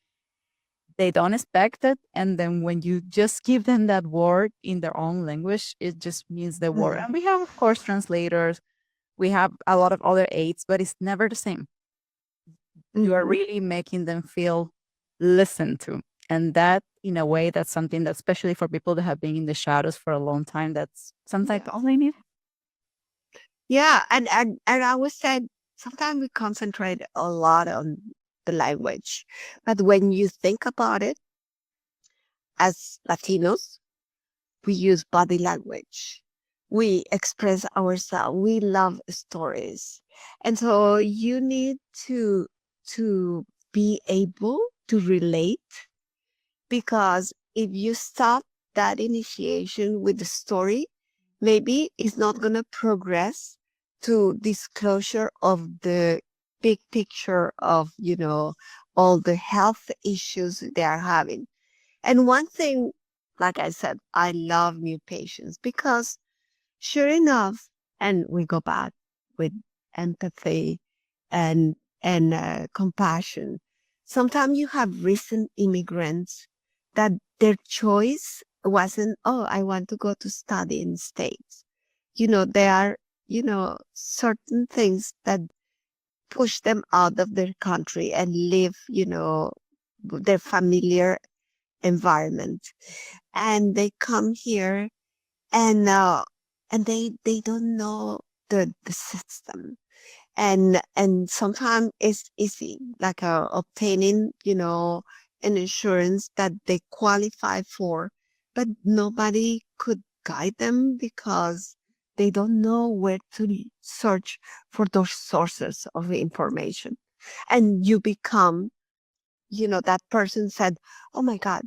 They don't expect it, and then when you just give them that word in their own language, it just means the word. And we have, of course, translators. We have a lot of other aids, but it's never the same. You are Hmm. really making them feel listened to, and that, in a way, that's something that, especially for people that have been in the shadows for a long time, that's sometimes Yes. all they need. Yeah, and I would say sometimes we concentrate a lot on the language, but when you think about it, as Latinos, we use body language. We express ourselves. We love stories. And so you need to to be able to relate, because if you stop that initiation with the story, maybe it's not going to progress to disclosure of the big picture of, all the health issues they are having. And one thing, like I said, I love new patients because sure enough, and we go back with empathy and compassion. Sometimes you have recent immigrants that their choice wasn't, oh, I want to go to study in States. There are, certain things that push them out of their country and live, their familiar environment. And they come here and they don't know the system, and sometimes it's easy, like obtaining an insurance that they qualify for, but nobody could guide them because they don't know where to search for those sources of information. And you become, that person said, oh my God,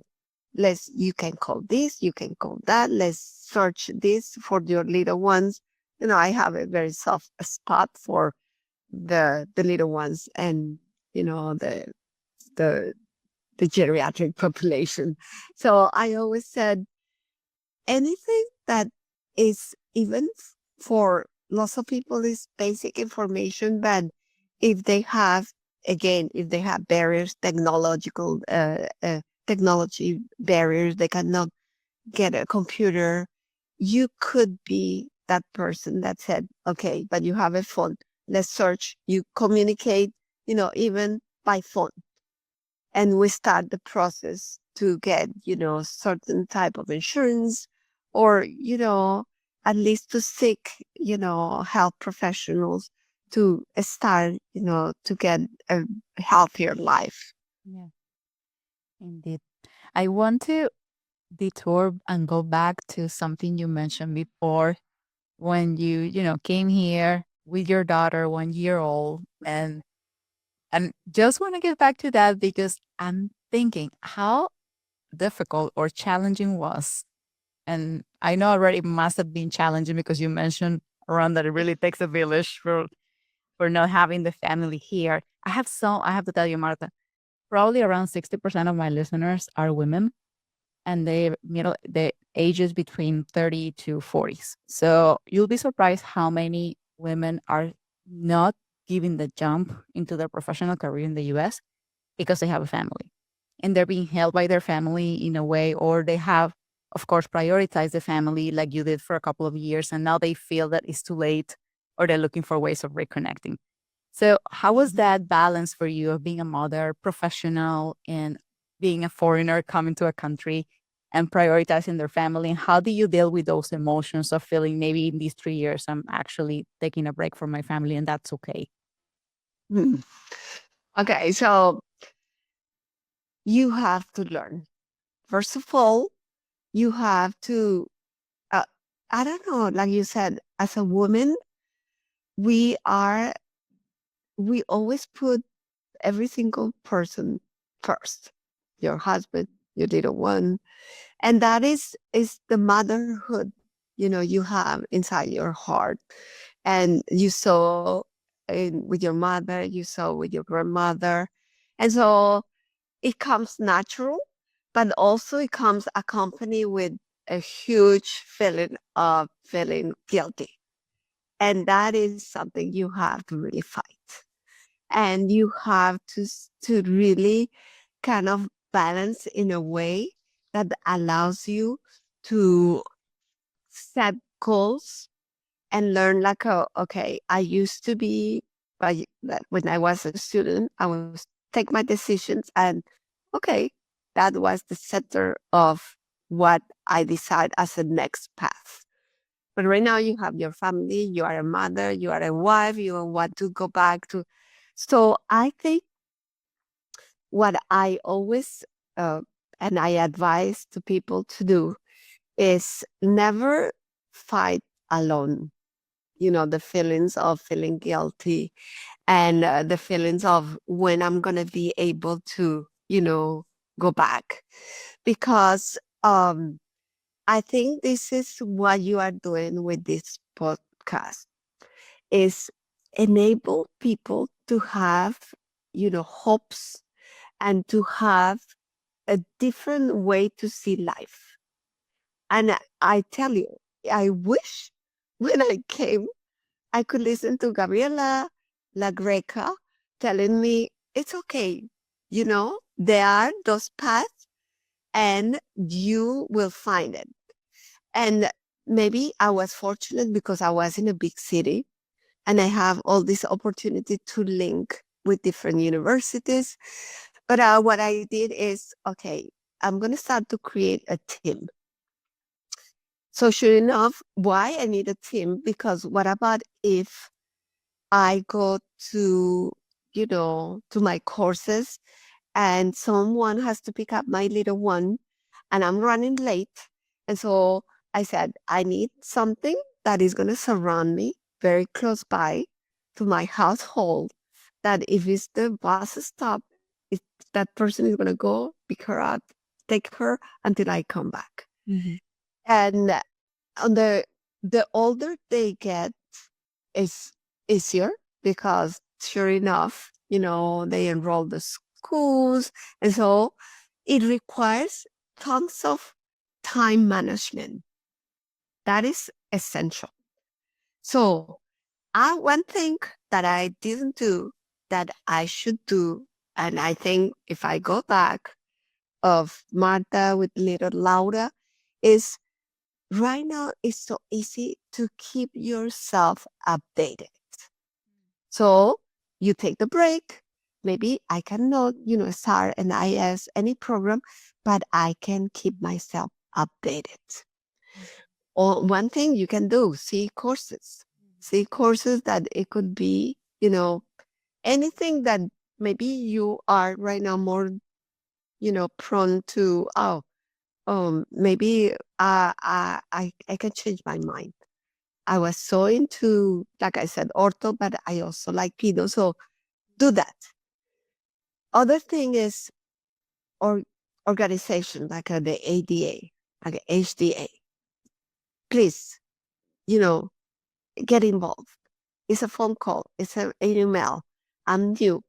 you can call this, you can call that, let's search this for your little ones. I have a very soft spot for the little ones, and the the geriatric population. So I always said anything that is, even for lots of people, is basic information, but if they have, again, if they have barriers, technology barriers, they cannot get a computer, you could be that person that said, okay, but you have a phone. Let's search. You communicate, even by phone. And we start the process to get, certain type of insurance, or, at least to seek, health professionals to start, to get a healthier life. Yeah, indeed. I want to detour and go back to something you mentioned before when you came here with your daughter 1 year old, and just want to get back to that because I'm thinking how difficult or challenging was. And I know already it must have been challenging because you mentioned around that it really takes a village for not having the family here. I have to tell you, Martha, probably around 60% of my listeners are women, and the ages between 30 to 40s. So you'll be surprised how many women are not giving the jump into their professional career in the US because they have a family, and they're being held by their family in a way, or they have, of course, prioritized the family like you did for a couple of years, and now they feel that it's too late, or they're looking for ways of reconnecting. So how was that balance for you of being a mother, professional, and being a foreigner coming to a country and prioritizing their family? And how do you deal with those emotions of feeling maybe in these 3 years I'm actually taking a break from my family and that's okay? Hmm. Okay, so you have to learn. First of all, you have to, uh, I don't know, like you said, as a woman, we are, we always put every single person first, your husband, your little one. And that is the motherhood, you have inside your heart. And you saw with your mother, you saw with your grandmother. And so it comes natural, but also it comes accompanied with a huge feeling of feeling guilty. And that is something you have to really fight. And you have to really kind of balance in a way that allows you to set goals and learn, like, oh, okay, I used to be, when I was a student, I would take my decisions, and okay, that was the center of what I decide as the next path. But right now you have your family, you are a mother, you are a wife, you want to go back to. So I think what I always, uh, and I advise to people to do, is never fight alone. the feelings of feeling guilty and the feelings of when I'm going to be able to, go back. Because I think this is what you are doing with this podcast is enable people to have, hopes and to have a different way to see life. And I tell you, I wish when I came, I could listen to Gabriela La Greca telling me it's okay. There are those paths and you will find it. And maybe I was fortunate because I was in a big city and I have all this opportunity to link with different universities. But what I did is, okay, I'm going to start to create a team. So sure enough, why I need a team? Because what about if I go to my courses and someone has to pick up my little one and I'm running late. And so I said, I need something that is going to surround me very close by to my household. That if it's the bus stop, it, that person is going to go pick her up, take her until I come back. Mhm. And on the older they get, is easier because sure enough, they enroll the schools. And so it requires tons of time management. That is essential. So one thing that I didn't do that I should do, and I think if I go back of Martha with little Laura, is right now it's so easy to keep yourself updated. So you take the break. Maybe I cannot, start an IS, any program, but I can keep myself updated. Or one thing you can do, see courses. See courses that it could be, anything that maybe you are right now more, prone to, maybe I can change my mind. I was so into, like I said, ortho, but I also like pedo. So do that. Other thing is or organization like the ADA, like HDA. Please, you know, get involved. It's a phone call. It's an email. I'm new.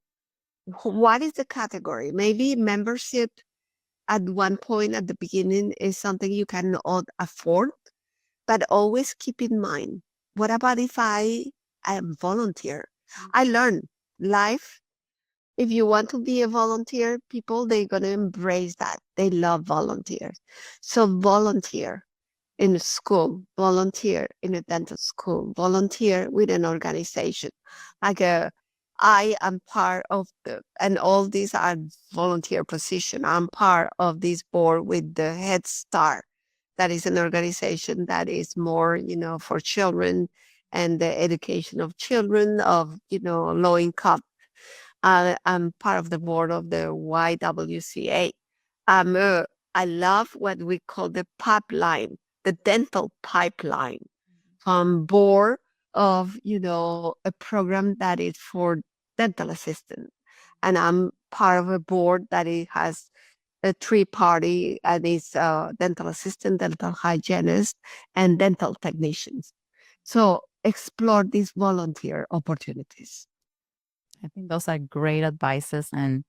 What is the category? Maybe membership at one point at the beginning is something you cannot afford, but always keep in mind, what about if I am volunteer? I learned life. If you want to be a volunteer, people, they're going to embrace that. They love volunteers. So volunteer in a school, volunteer in a dental school, volunteer with an organization. Like I am part of and all these are volunteer position. I'm part of this board with the Head Start. That is an organization that is more, for children and the education of children of, low income. I'm part of the board of the YWCA. Um, uh, I love what we call the pipeline, the dental pipeline from board of, a program that is for dental assistants. And I'm part of a board that it has a three-party and it's dental assistant, dental hygienist, and dental technicians. So explore these volunteer opportunities. I think those are great advices. And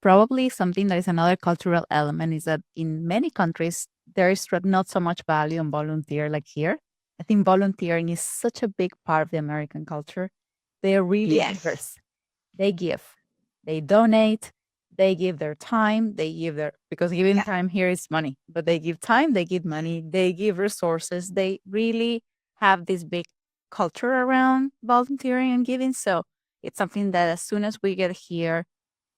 probably something that is another cultural element is that in many countries, there is not so much value on volunteer like here. I think volunteering is such a big part of the American culture. They are really Yes. givers. They give, they donate, they give their time, they give their, because giving Yeah. time here is money, but they give time, they give money, they give resources. They really have this big culture around volunteering and giving. So it's something that as soon as we get here,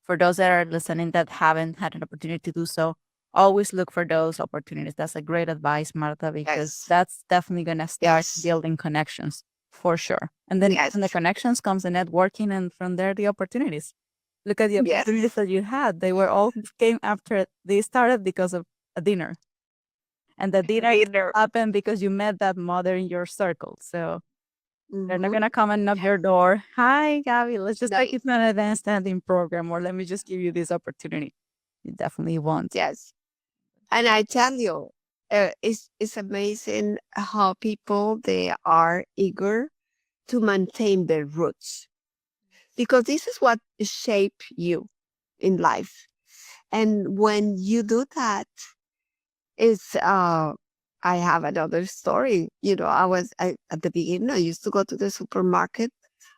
for those that are listening that haven't had an opportunity to do so, always look for those opportunities. That's a great advice, Martha, because Yes. that's definitely going to start Yes. building connections for sure. And then Yes. from the connections comes the networking, and from there, the opportunities. Look at the opportunities Yes. that you had. They were all came after they started because of a dinner. And the dinner Dinner. happened because you met that mother in your circle. So They're not Mm-hmm. gonna come and knock Yes. your door. Hi, Gabby, let's just No. take you to an advanced standing program, or let me just give you this opportunity. You definitely won't. Yes. And I tell you, it's amazing how people they are eager to maintain their roots because this is what shape you in life. And when you do that, it's I have another story. At the beginning I used to go to the supermarket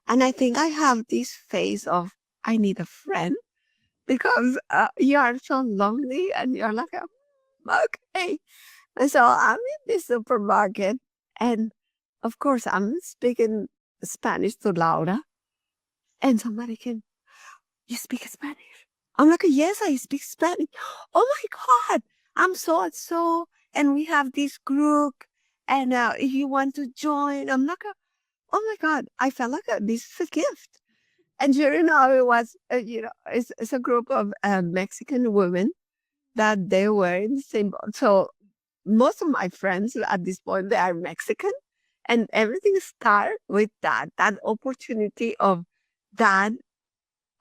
and I think I have this phase of I need a friend because you are so lonely and you're like, okay. And so I'm in the supermarket and of course I'm speaking Spanish to Laura and somebody came, you speak Spanish? I'm like, yes, I speak Spanish. Oh my God, I'm so and so. And we have this group. And if you want to join, I'm like, oh my God, I felt like this is a gift. And sure enough, it was, it's a group of Mexican women that they were in the same boat. So most of my friends at this point, they are Mexican. And everything started with that opportunity of that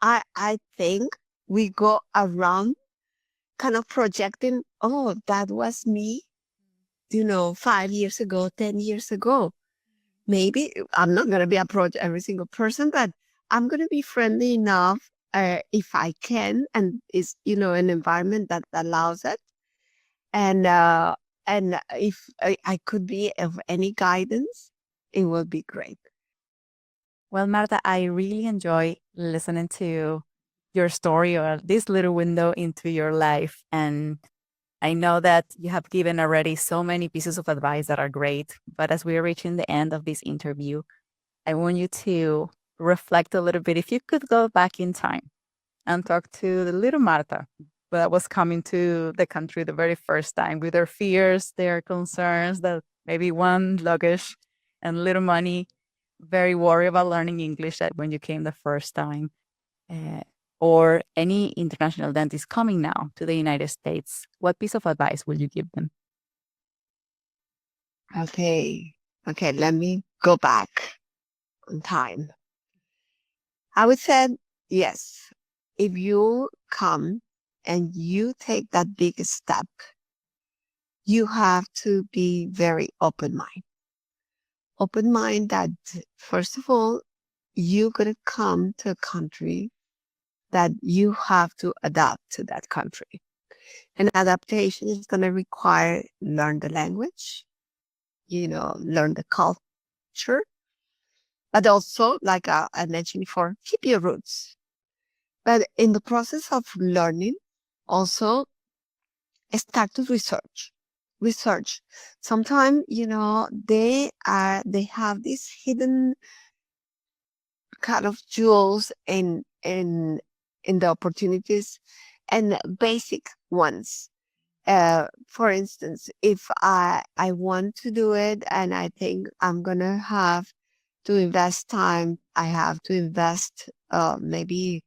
I think we go around kind of projecting, oh, that was me, 5 years ago, 10 years ago. Maybe I'm not going to be approach every single person, but I'm going to be friendly enough if I can. And it's, an environment that allows it. And, and if I could be of any guidance, it will be great. Well, Marta, I really enjoy listening to your story or this little window into your life. And I know that you have given already so many pieces of advice that are great. But as we are reaching the end of this interview, I want you to reflect a little bit. If you could go back in time and talk to the little Marta that was coming to the country the very first time with their fears, their concerns, that maybe one luggage and little money, very worried about learning English that when you came the first time, uh, or any international dentist coming now to the United States, what piece of advice would you give them? Okay. Okay. Let me go back on time. I would say, yes, if you come and you take that big step, you have to be very open mind. Open mind that, first of all, you're going to come to a country that you have to adapt to that country. And adaptation is going to require learn the language, learn the culture, but also, like I mentioned before, keep your roots. But in the process of learning, also start to research. Research. Sometimes, they have these hidden kind of jewels in the opportunities and basic ones. For instance, if I want to do it and I think I'm gonna have to invest time, I have to invest maybe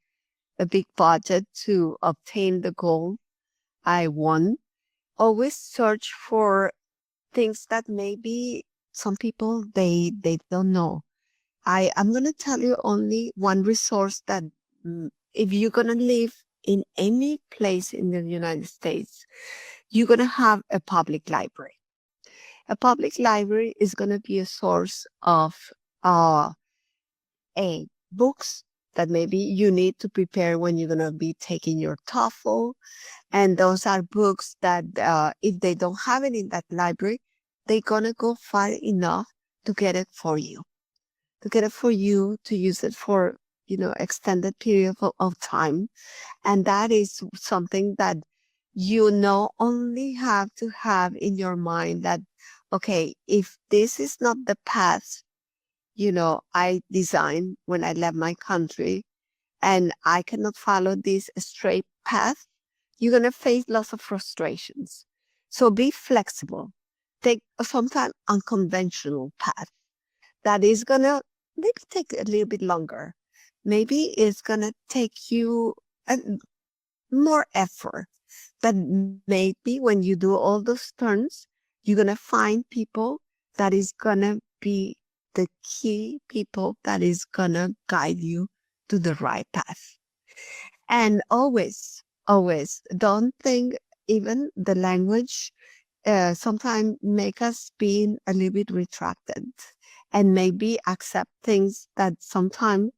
a big budget to obtain the goal I want. Always search for things that maybe some people they don't know. I'm gonna tell you only one resource that if you're gonna live in any place in the United States, you're gonna have a public library. A public library is gonna be a source of uh a books that maybe you need to prepare when you're gonna be taking your TOEFL. And those are books that if they don't have it in that library, they're gonna go far enough to get it for you. To get it for you to use it for extended period of time. And that is something that only have to have in your mind that, okay, if this is not the path I designed when I left my country and I cannot follow this straight path, you're going to face lots of frustrations. So be flexible. Take sometimes unconventional path that is going to maybe take a little bit longer. Maybe it's going to take you a, more effort. But maybe when you do all those turns, you're going to find people that is going to be the key people that is gonna guide you to the right path. And always don't think even the language sometimes make us being a little bit retracted and maybe accept things that sometimes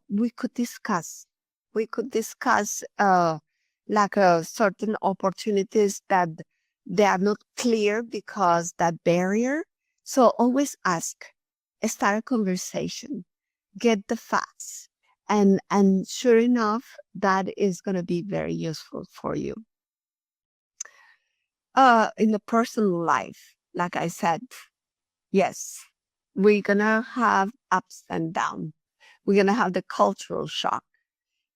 we could discuss. We could discuss like certain opportunities that they are not clear because that barrier. So always ask, start a conversation, get the facts, and sure enough, that is going to be very useful for you. In the personal life, like I said, yes, we're gonna have ups and downs. We're gonna have the cultural shock.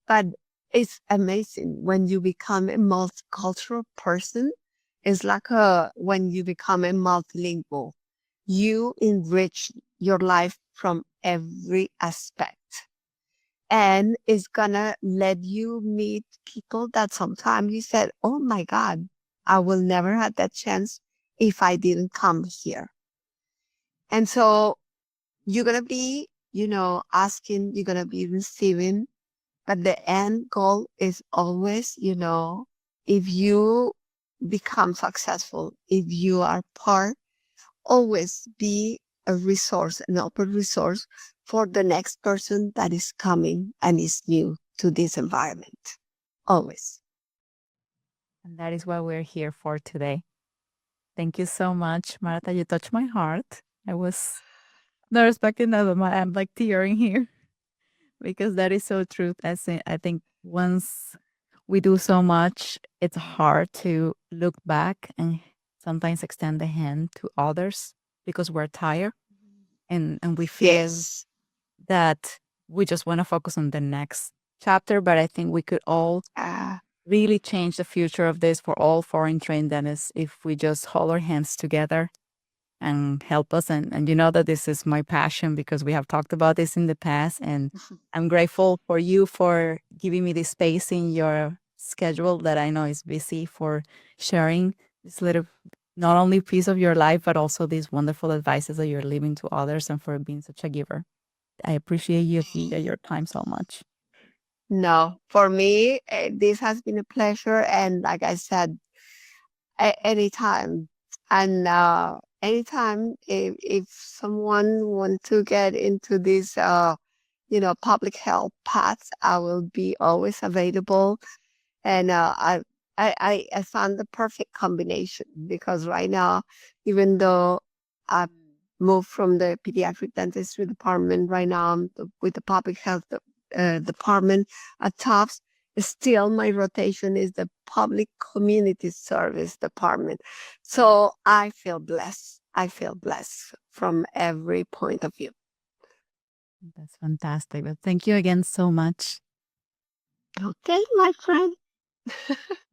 But it's amazing when you become a multicultural person. It's like when you become a multilingual, you enrich your life from every aspect. And it's gonna let you meet people that sometimes you said, oh my God, I will never have that chance if I didn't come here. And so you're gonna be, asking, you're gonna be receiving, but the end goal is always, if you become successful, if you are part, always be a resource, an open resource for the next person that is coming and is new to this environment. Always. And that is what we're here for today. Thank you so much, Martha. You touched my heart. I was not expecting that, but I'm like tearing here because that is so true. I think once we do so much, it's hard to look back and sometimes extend the hand to others because we're tired and we feel Yes. that we just want to focus on the next chapter. But I think we could all Uh, really change the future of this for all foreign trained dentists if we just hold our hands together and help us. And you know that this is my passion because we have talked about this in the past. And I'm grateful for you for giving me this space in your schedule that I know is busy for sharing this little, not only piece of your life, but also these wonderful advices that you're leaving to others and for being such a giver. I appreciate you, your time so much. no, for me, this has been a pleasure. And like I said, anytime. And anytime if someone want to get into this, public health path, I will be always available. And I found the perfect combination because right now, even though I moved from the pediatric dentistry department, right now I'm with the public health department at Tufts. Still, my rotation is the public community service department. So I feel blessed. I feel blessed from every point of view. That's fantastic. But thank you again so much. Okay, my friend.